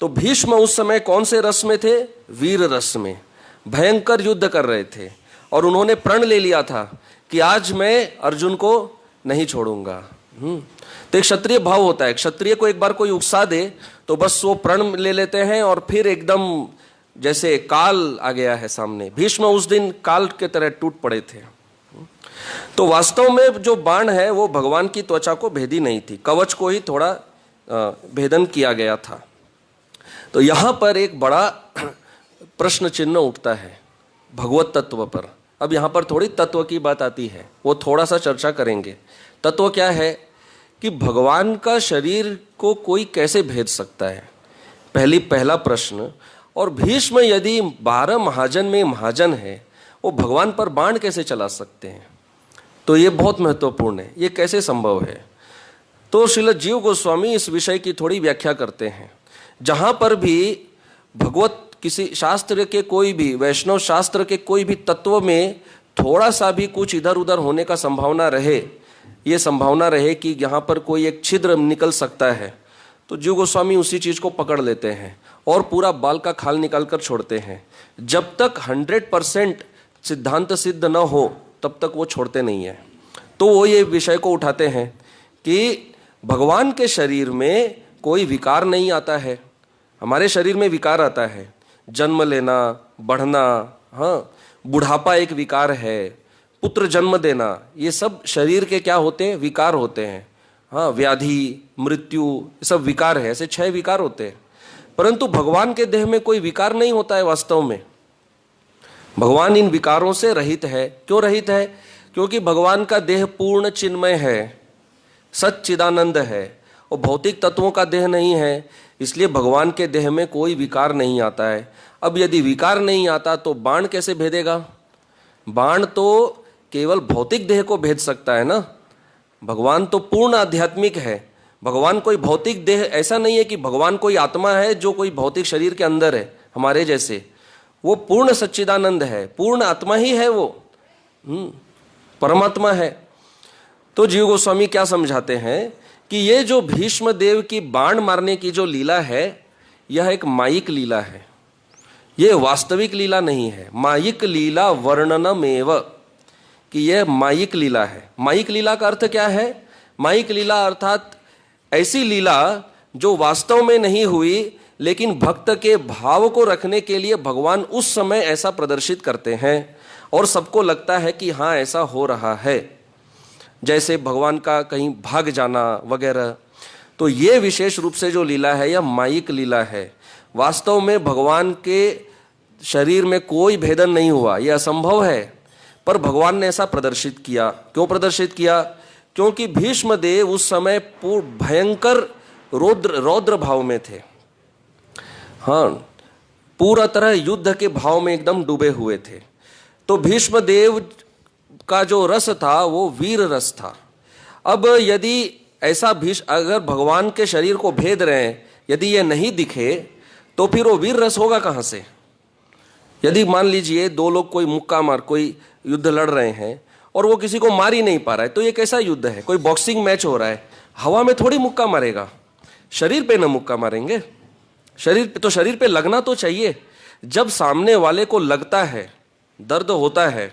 तो भीष्म उस समय कौन से रस में थे? वीर रस में। भयंकर युद्ध कर रहे थे और उन्होंने प्रण ले लिया था कि आज मैं अर्जुन को नहीं छोड़ूंगा। तो एक क्षत्रिय भाव होता है, क्षत्रिय को एक बार कोई उकसा दे तो बस वो प्रण ले लेते हैं और फिर एकदम जैसे काल आ गया है सामने। भीष्म उस दिन काल के तरह टूट पड़े थे। तो वास्तव में जो बाण है वो भगवान की त्वचा को भेदी नहीं थी, कवच को ही थोड़ा भेदन किया गया था। तो यहां पर एक बड़ा प्रश्न चिन्ह उठता है भगवत तत्व पर। अब यहां पर थोड़ी तत्व की बात आती है, वो थोड़ा सा चर्चा करेंगे। तत्व क्या है कि भगवान का शरीर को कोई कैसे भेद सकता है, पहला प्रश्न। और भीष्म यदि 12 महाजन में महाजन है, वो भगवान पर बाण कैसे चला सकते हैं? तो ये बहुत महत्वपूर्ण है, ये कैसे संभव है? तो श्रील जीव गोस्वामी इस विषय की थोड़ी व्याख्या करते हैं। जहां पर भी भगवत किसी शास्त्र के कोई भी, वैष्णव शास्त्र के कोई भी तत्व में थोड़ा सा भी कुछ इधर उधर होने का संभावना रहे, ये संभावना रहे कि यहाँ पर कोई एक छिद्र निकल सकता है, तो जीव गोस्वामी उसी चीज को पकड़ लेते हैं और पूरा बाल का खाल निकाल कर छोड़ते हैं। जब तक 100% सिद्धांत सिद्ध न हो तब तक वो छोड़ते नहीं है। तो वो ये विषय को उठाते हैं कि भगवान के शरीर में कोई विकार नहीं आता है। हमारे शरीर में विकार आता है, जन्म लेना, बढ़ना, हाँ, बुढ़ापा एक विकार है, पुत्र जन्म देना, ये सब शरीर के क्या होते हैं? विकार होते हैं। हाँ, व्याधि, मृत्यु, ये सब विकार है। ऐसे 6 विकार होते हैं। परंतु भगवान के देह में कोई विकार नहीं होता है। वास्तव में भगवान इन विकारों से रहित है। क्यों रहित है? क्योंकि भगवान का देह पूर्ण चिन्मय है, सच्चिदानंद है, और भौतिक तत्वों का देह नहीं है, इसलिए भगवान के देह में कोई विकार नहीं आता है। अब यदि विकार नहीं आता तो बाण कैसे भेदेगा? बाण तो केवल भौतिक देह को भेद सकता है ना। भगवान तो पूर्ण आध्यात्मिक है। भगवान कोई भौतिक देह, ऐसा नहीं है कि भगवान कोई आत्मा है जो कोई भौतिक शरीर के अंदर है हमारे जैसे। वो पूर्ण सच्चिदानंद है, पूर्ण आत्मा ही है, वो परमात्मा है। तो जीव गोस्वामी क्या समझाते हैं कि ये जो भीष्म देव की बाण मारने की जो लीला है, यह एक मायिक लीला है, ये वास्तविक लीला नहीं है। मायिक लीला वर्णनमेव, कि यह मायिक लीला है। मायिक लीला का अर्थ क्या है? मायिक लीला अर्थात ऐसी लीला जो वास्तव में नहीं हुई, लेकिन भक्त के भाव को रखने के लिए भगवान उस समय ऐसा प्रदर्शित करते हैं और सबको लगता है कि हाँ ऐसा हो रहा है, जैसे भगवान का कहीं भाग जाना वगैरह। तो ये विशेष रूप से जो लीला है यह मायिक लीला है। वास्तव में भगवान के शरीर में कोई भेदन नहीं हुआ, यह असंभव है, पर भगवान ने ऐसा प्रदर्शित किया। क्यों प्रदर्शित किया? क्योंकि भीष्म देव उस समय भयंकर रौद्र भाव में थे। हाँ, पूरा तरह युद्ध के भाव में एकदम डूबे हुए थे। तो भीष्म देव का जो रस था वो वीर रस था। अब यदि ऐसा अगर भगवान के शरीर को भेद रहे हैं, यदि ये नहीं दिखे तो फिर वो वीर रस होगा कहाँ से? यदि मान लीजिए 2 लोग कोई मुक्का मार, कोई युद्ध लड़ रहे हैं और वो किसी को मार ही नहीं पा रहा है, तो ये कैसा युद्ध है? कोई बॉक्सिंग मैच हो रहा है, हवा में थोड़ी मुक्का मारेगा, शरीर पे ना मुक्का मारेंगे। शरीर पे लगना तो चाहिए। जब सामने वाले को लगता है, दर्द होता है,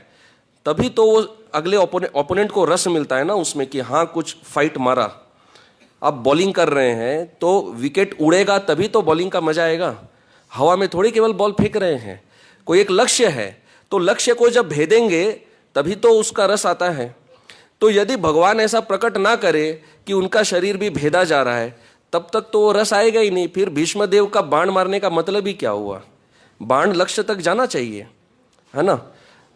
तभी तो वो अगले ओपोनेंट को रस मिलता है ना उसमें कि हाँ कुछ फाइट मारा। आप बॉलिंग कर रहे हैं तो विकेट उड़ेगा तभी तो बॉलिंग का मजा आएगा। हवा में थोड़ी केवल बॉल फेंक रहे हैं, कोई एक लक्ष्य है, तो लक्ष्य को जब भेदेंगे तभी तो उसका रस आता है। तो यदि भगवान ऐसा प्रकट ना करे कि उनका शरीर भी भेदा जा रहा है, तब तक तो वो रस आएगा ही नहीं। फिर भीष्म देव का बाण मारने का मतलब ही क्या हुआ? बाण लक्ष्य तक जाना चाहिए, है ना।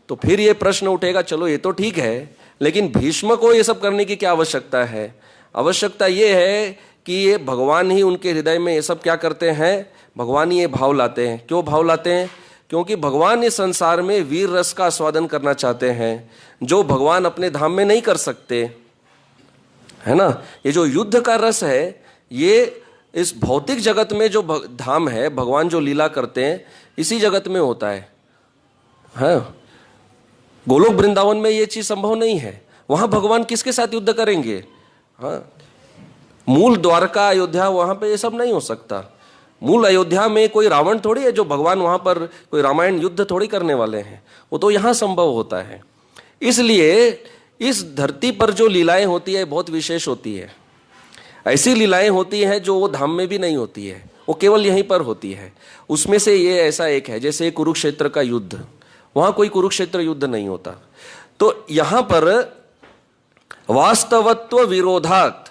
तो फिर ये प्रश्न उठेगा, चलो ये तो ठीक है, लेकिन भीष्म को ये सब करने की क्या आवश्यकता है? आवश्यकता ये है कि ये भगवान ही उनके हृदय में ये सब क्या करते हैं, भगवान ही ये भाव लाते हैं। क्यों भाव लाते हैं? क्योंकि भगवान इस संसार में वीर रस का आस्वादन करना चाहते हैं, जो भगवान अपने धाम में नहीं कर सकते, है ना। ये जो युद्ध का रस है, ये इस भौतिक जगत में जो धाम है, भगवान जो लीला करते हैं, इसी जगत में होता है। गोलोक वृंदावन में ये चीज संभव नहीं है। वहां भगवान किसके साथ युद्ध करेंगे? हाँ, मूल द्वारका अयोध्या, वहां पे ये सब नहीं हो सकता। मूल अयोध्या में कोई रावण थोड़ी है जो भगवान वहां पर कोई रामायण युद्ध थोड़ी करने वाले हैं, वो तो यहां संभव होता है। इसलिए इस धरती पर जो लीलाएं होती है बहुत विशेष होती है। ऐसी लीलाएं होती हैं जो वो धाम में भी नहीं होती है, वो केवल यहीं पर होती है। उसमें से ये ऐसा एक है, जैसे कुरुक्षेत्र का युद्ध, वहां कोई कुरुक्षेत्र युद्ध नहीं होता। तो यहां पर वास्तवत्व विरोधात,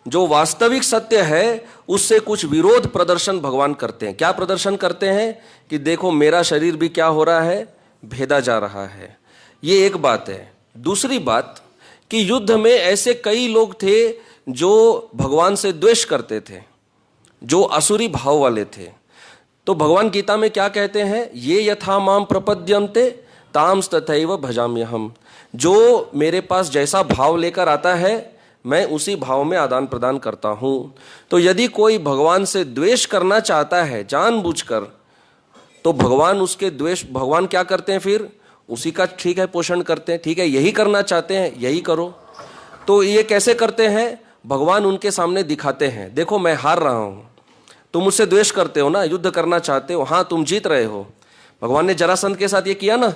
जो वास्तविक सत्य है उससे कुछ विरोध प्रदर्शन भगवान करते हैं। क्या प्रदर्शन करते हैं? कि देखो मेरा शरीर भी क्या हो रहा है, भेदा जा रहा है। ये एक बात है। दूसरी बात कि युद्ध में ऐसे कई लोग थे जो भगवान से द्वेष करते थे, जो असुरी भाव वाले थे। तो भगवान गीता में क्या कहते हैं? ये यथा माम प्रपद्यन्ते तांस तथैव भजाम्यहम्। जो मेरे पास जैसा भाव लेकर आता है, मैं उसी भाव में आदान प्रदान करता हूं। तो यदि कोई भगवान से द्वेष करना चाहता है जानबूझकर, तो भगवान उसके द्वेष, भगवान क्या करते हैं फिर? उसी का ठीक है पोषण करते हैं। ठीक है, यही करना चाहते हैं, यही करो। तो ये कैसे करते हैं? भगवान उनके सामने दिखाते हैं, देखो मैं हार रहा हूं, तुम मुझसे द्वेष करते हो ना, युद्ध करना चाहते हो, हाँ तुम जीत रहे हो। भगवान ने जरासंध के साथ ये किया ना,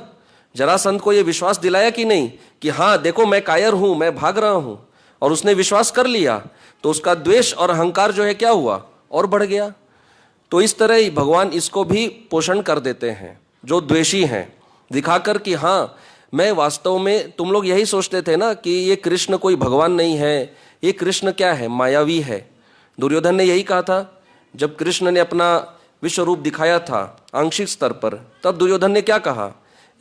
जरासंध को ये विश्वास दिलाया कि नहीं कि हाँ देखो मैं कायर हूं, मैं भाग रहा हूं, और उसने विश्वास कर लिया। तो उसका द्वेष और अहंकार जो है क्या हुआ, और बढ़ गया। तो इस तरह ही भगवान इसको भी पोषण कर देते हैं, जो द्वेषी हैं, दिखाकर कि हाँ मैं वास्तव में, तुम लोग यही सोचते थे ना कि ये कृष्ण कोई भगवान नहीं है, ये कृष्ण क्या है, मायावी है। दुर्योधन ने यही कहा था जब कृष्ण ने अपना विश्व रूप दिखाया था आंशिक स्तर पर, तब दुर्योधन ने क्या कहा?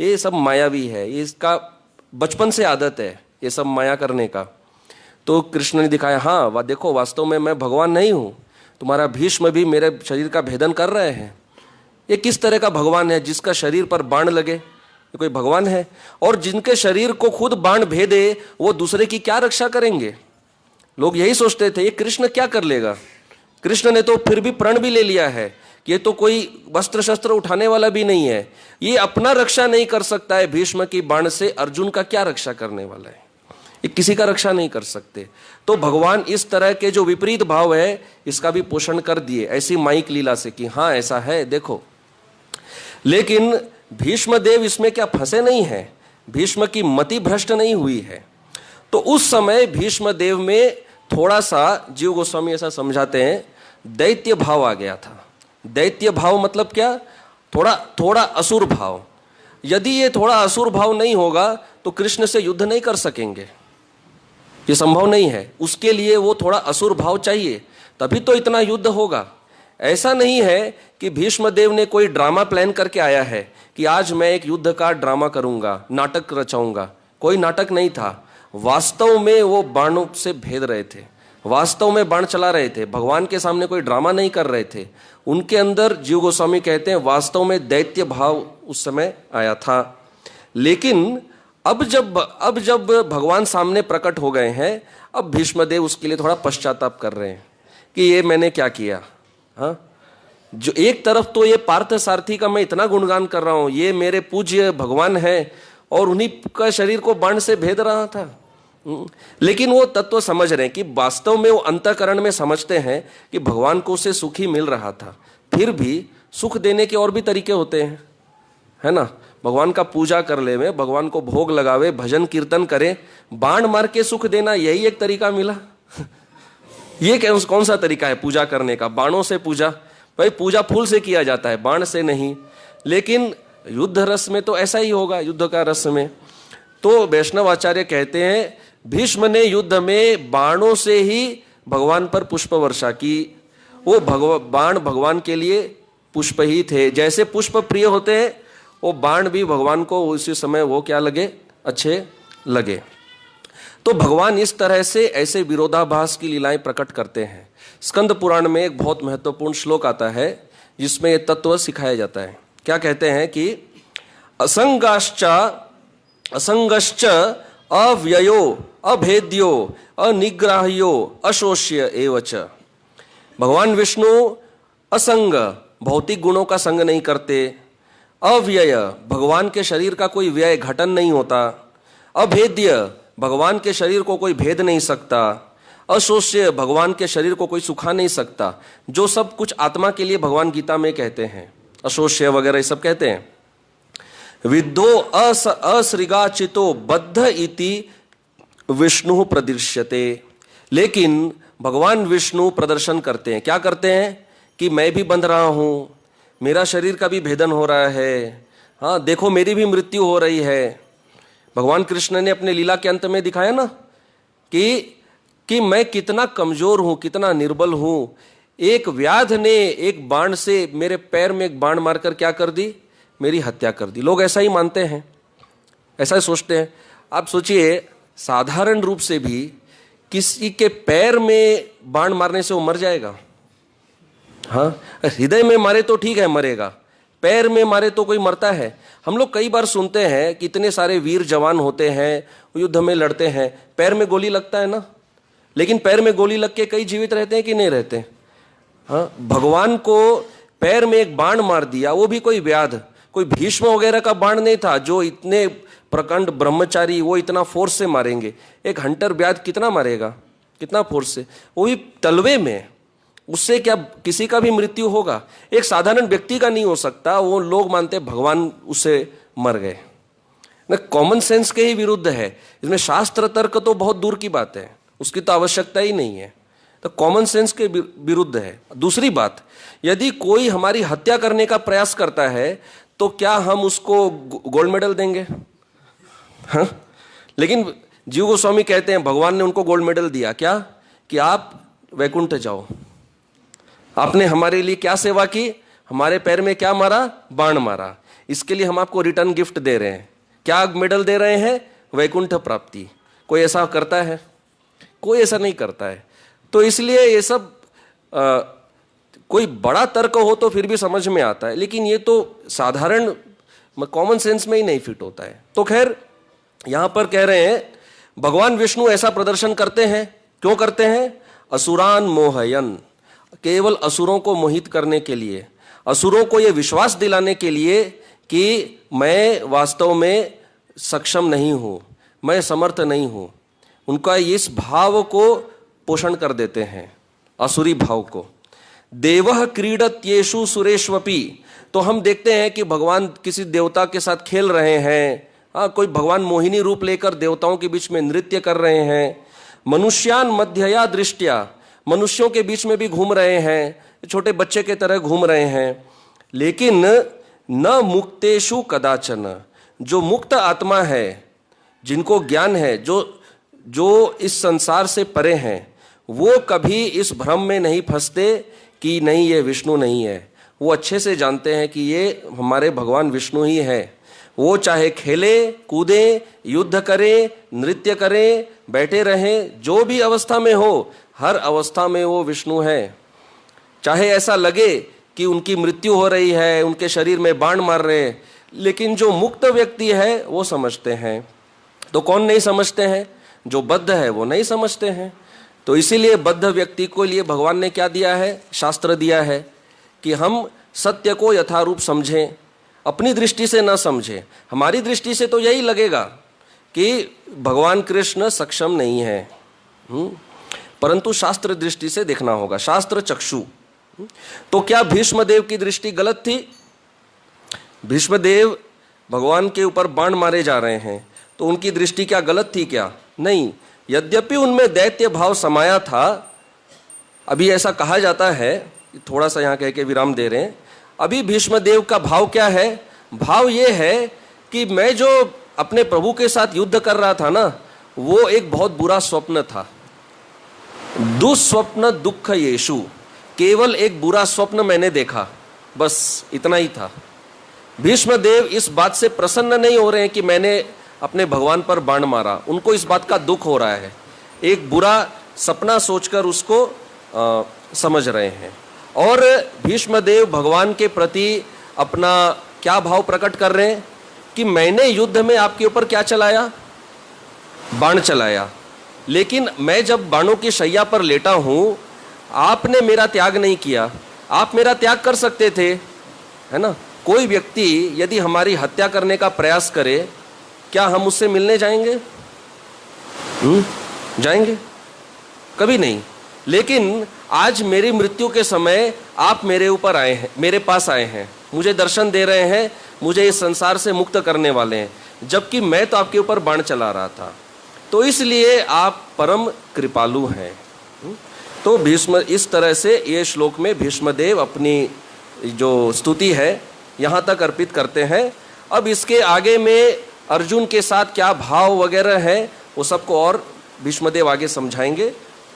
ये सब मायावी है, ये इसका बचपन से आदत है ये सब माया करने का। तो कृष्ण ने दिखाया, हाँ देखो वास्तव में मैं भगवान नहीं हूँ, तुम्हारा भीष्म भी मेरे शरीर का भेदन कर रहे हैं। ये किस तरह का भगवान है जिसका शरीर पर बाण लगे? ये कोई भगवान है? और जिनके शरीर को खुद बाण भेदे वो दूसरे की क्या रक्षा करेंगे? लोग यही सोचते थे ये कृष्ण क्या कर लेगा। कृष्ण ने तो फिर भी प्रण भी ले लिया है कि ये तो कोई वस्त्र शस्त्र उठाने वाला भी नहीं है, ये अपना रक्षा नहीं कर सकता है भीष्म की बाण से, अर्जुन का क्या रक्षा करने वाला है? ये किसी का रक्षा नहीं कर सकते। तो भगवान इस तरह के जो विपरीत भाव है इसका भी पोषण कर दिए ऐसी माइक लीला से कि हाँ ऐसा है देखो। लेकिन भीष्म देव इसमें क्या फंसे नहीं है, भीष्म की मति भ्रष्ट नहीं हुई है। तो उस समय भीष्म देव में थोड़ा सा, जीव गोस्वामी ऐसा समझाते हैं, दैत्य भाव आ गया था। दैत्य भाव मतलब क्या? थोड़ा असुर भाव। यदि ये थोड़ा असुर भाव नहीं होगा तो कृष्ण से युद्ध नहीं कर सकेंगे, ये संभव नहीं है। उसके लिए वो थोड़ा असुर भाव चाहिए, तभी तो इतना युद्ध होगा। ऐसा नहीं है कि भीष्म देव ने कोई ड्रामा प्लान करके आया है कि आज मैं एक युद्ध का ड्रामा करूंगा, नाटक रचाऊंगा। कोई नाटक नहीं था। वास्तव में वो बाणों से भेद रहे थे, वास्तव में बाण चला रहे थे, भगवान के सामने कोई ड्रामा नहीं कर रहे थे। उनके अंदर, जीव गोस्वामी कहते हैं, वास्तव में दैत्य भाव उस समय आया था। लेकिन अब जब भगवान सामने प्रकट हो गए हैं, अब भीष्मदेव उसके लिए थोड़ा पश्चाताप कर रहे हैं कि ये मैंने क्या किया। हाँ, जो एक तरफ तो ये पार्थ सारथी का मैं इतना गुणगान कर रहा हूं, ये मेरे पूज्य भगवान है और उन्हीं का शरीर को बाण से भेद रहा था। लेकिन वो तत्व समझ रहे हैं कि वास्तव में वो अंतःकरण में समझते हैं कि भगवान को उससे सुख ही मिल रहा था। फिर भी सुख देने के और भी तरीके होते हैं, है ना। भगवान का पूजा कर ले में, भगवान को भोग लगावे, भजन कीर्तन करे, बाण मार के सुख देना, यही एक तरीका मिला। ये कौन सा तरीका है पूजा करने का? बाणों से पूजा? भाई पूजा फूल से किया जाता है, बाण से नहीं। लेकिन युद्ध रस में तो ऐसा ही होगा, युद्ध का रस में। तो वैष्णव आचार्य कहते हैं भीष्म ने युद्ध में बाणों से ही भगवान पर पुष्प वर्षा की। वो बाण भगवान के लिए पुष्प ही थे। जैसे पुष्प प्रिय होते हैं, वो बाण भी भगवान को उसी समय वो क्या लगे, अच्छे लगे। तो भगवान इस तरह से ऐसे विरोधाभास की लीलाएं प्रकट करते हैं। स्कंद पुराण में एक बहुत महत्वपूर्ण श्लोक आता है जिसमें यह तत्व सिखाया जाता है। क्या कहते हैं कि असंगश्च अव्ययो अभेद्यो अनिग्राह्यो अशोष्य एवच। भगवान विष्णु असंग, भौतिक गुणों का संग नहीं करते। अव्यय, भगवान के शरीर का कोई व्यय घटन नहीं होता। अभेद्य, भगवान के शरीर को कोई भेद नहीं सकता। अशोष्य, भगवान के शरीर को कोई सुखा नहीं सकता। जो सब कुछ आत्मा के लिए भगवान गीता में कहते हैं, अशोष्य वगैरह सब कहते हैं। विद्धो असृगाचितो बद्ध इति विष्णु प्रदृश्यते। लेकिन भगवान विष्णु प्रदर्शन करते हैं, क्या करते हैं कि मैं भी बंध रहा हूं, मेरा शरीर का भी भेदन हो रहा है, हाँ देखो मेरी भी मृत्यु हो रही है। भगवान कृष्ण ने अपने लीला के अंत में दिखाया ना कि मैं कितना कमजोर हूं, कितना निर्बल हूं। एक व्याध ने एक बाण से मेरे पैर में एक बाण मारकर क्या कर दी, मेरी हत्या कर दी। लोग ऐसा ही मानते हैं, ऐसा ही सोचते हैं। आप सोचिए, साधारण रूप से भी किसी के पैर में बाण मारने से वो मर जाएगा? हाँ, हृदय में मारे तो ठीक है मरेगा, पैर में मारे तो कोई मरता है? हम लोग कई बार सुनते हैं कि इतने सारे वीर जवान होते हैं, युद्ध में लड़ते हैं, पैर में गोली लगता है ना, लेकिन पैर में गोली लग के कई जीवित रहते हैं कि नहीं रहते? हाँ, भगवान को पैर में एक बाण मार दिया, वो भी कोई व्याध, कोई भीष्म वगैरह का बाण नहीं था जो इतने प्रकांड ब्रह्मचारी वो इतना फोर्स से मारेंगे। एक हंटर व्याध कितना मारेगा, कितना फोर्स से, वो भी तलवे में, उससे क्या किसी का भी मृत्यु होगा? एक साधारण व्यक्ति का नहीं हो सकता। वो लोग मानते भगवान उससे मर गए ना। कॉमन सेंस के ही विरुद्ध है। इसमें शास्त्र तर्क तो बहुत दूर की बात है, उसकी तो आवश्यकता ही नहीं है, तो कॉमन सेंस के विरुद्ध है। दूसरी बात, यदि कोई हमारी हत्या करने का प्रयास करता है तो क्या हम उसको गोल्ड मेडल देंगे? हाँ, लेकिन जीव गोस्वामी कहते हैं भगवान ने उनको गोल्ड मेडल दिया, क्या कि आप वैकुंठ जाओ। आपने हमारे लिए क्या सेवा की, हमारे पैर में क्या मारा, बाण मारा, इसके लिए हम आपको रिटर्न गिफ्ट दे रहे हैं। क्या मेडल दे रहे हैं? वैकुंठ प्राप्ति। कोई ऐसा करता है? कोई ऐसा नहीं करता है। तो इसलिए ये सब कोई बड़ा तर्क हो तो फिर भी समझ में आता है, लेकिन ये तो साधारण कॉमन सेंस में ही नहीं फिट होता है। तो खैर यहां पर कह रहे हैं भगवान विष्णु ऐसा प्रदर्शन करते हैं। क्यों करते हैं? असुरान मोहयन, केवल असुरों को मोहित करने के लिए, असुरों को यह विश्वास दिलाने के लिए कि मैं वास्तव में सक्षम नहीं हूं, मैं समर्थ नहीं हूं। उनका इस भाव को पोषण कर देते हैं, असुरी भाव को। देवः क्रीडत्येषु सुरेष्वपि, तो हम देखते हैं कि भगवान किसी देवता के साथ खेल रहे हैं। कोई भगवान मोहिनी रूप लेकर देवताओं के बीच में नृत्य कर रहे हैं। मनुष्यान मध्यया दृष्टिया, मनुष्यों के बीच में भी घूम रहे हैं, छोटे बच्चे के तरह घूम रहे हैं। लेकिन न मुक्तेषु कदाचन, जो मुक्त आत्मा है, जिनको ज्ञान है, जो इस संसार से परे हैं, वो कभी इस भ्रम में नहीं फंसते कि नहीं ये विष्णु नहीं है। वो अच्छे से जानते हैं कि ये हमारे भगवान विष्णु ही है। वो चाहे खेले कूदे, युद्ध करे, नृत्य करे, बैठे रहें, जो भी अवस्था में हो, हर अवस्था में वो विष्णु है। चाहे ऐसा लगे कि उनकी मृत्यु हो रही है, उनके शरीर में बाण मार रहे हैं, लेकिन जो मुक्त व्यक्ति है वो समझते हैं। तो कौन नहीं समझते हैं? जो बद्ध है वो नहीं समझते हैं। तो इसीलिए बद्ध व्यक्ति को लिए भगवान ने क्या दिया है? शास्त्र दिया है कि हम सत्य को यथारूप समझें, अपनी दृष्टि से न समझें। हमारी दृष्टि से तो यही लगेगा कि भगवान कृष्ण सक्षम नहीं है, परंतु शास्त्र दृष्टि से देखना होगा, शास्त्र चक्षु। तो क्या भीष्मदेव की दृष्टि गलत थी? भीष्मदेव भगवान के ऊपर बाण मारे जा रहे हैं, तो उनकी दृष्टि क्या गलत थी क्या? नहीं। यद्यपि उनमें दैत्य भाव समाया था। अभी ऐसा कहा जाता है, थोड़ा सा यहाँ कह के विराम दे रहे हैं। अभी भीष्मदेव का भाव क्या है? भाव ये है कि मैं जो अपने प्रभु के साथ युद्ध कर रहा था ना, वो एक बहुत बुरा स्वप्न था। दुस्वप्न दुख येषु, केवल एक बुरा स्वप्न मैंने देखा, बस इतना ही था। भीष्मदेव इस बात से प्रसन्न नहीं हो रहे हैं कि मैंने अपने भगवान पर बाण मारा, उनको इस बात का दुख हो रहा है, एक बुरा सपना सोचकर उसको समझ रहे हैं। और भीष्मदेव भगवान के प्रति अपना क्या भाव प्रकट कर रहे हैं कि मैंने युद्ध में आपके ऊपर क्या चलाया, बाण चलाया, लेकिन मैं जब बाणों की शैया पर लेटा हूं, आपने मेरा त्याग नहीं किया। आप मेरा त्याग कर सकते थे, है ना। कोई व्यक्ति यदि हमारी हत्या करने का प्रयास करे, क्या हम उससे मिलने जाएंगे? जाएंगे? कभी नहीं। लेकिन आज मेरी मृत्यु के समय आप मेरे ऊपर आए हैं, मेरे पास आए हैं, मुझे दर्शन दे रहे हैं, मुझे इस संसार से मुक्त करने वाले हैं, जबकि मैं तो आपके ऊपर बाण चला रहा था। तो इसलिए आप परम कृपालु हैं। तो भीष्म, इस तरह से ये श्लोक में भीष्मदेव अपनी जो स्तुति है यहाँ तक अर्पित करते हैं। अब इसके आगे में अर्जुन के साथ क्या भाव वगैरह है वो सबको और भीष्मदेव आगे समझाएंगे।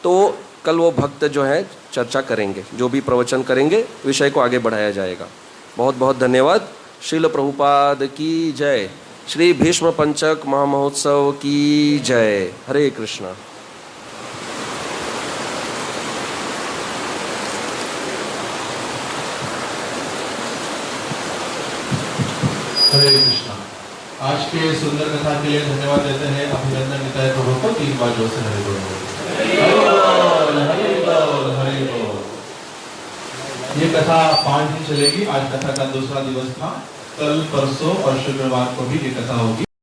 तो कल वो भक्त जो है चर्चा करेंगे, जो भी प्रवचन करेंगे विषय को आगे बढ़ाया जाएगा। बहुत बहुत धन्यवाद। श्रील प्रभुपाद की जय। श्री भीष्म पंचक महामहोत्सव की जय। हरे कृष्णा।
हरे कृष्णा। आज के सुंदर कथा के लिए धन्यवाद देते हैं, अभिनंदन देता है प्रभु को। 3 बार जोर से हरे बोल। ये कथा 5 दिन चलेगी। आज कथा का दूसरा दिवस था। कल, परसों और शुक्रवार को भी ये कथा होगी।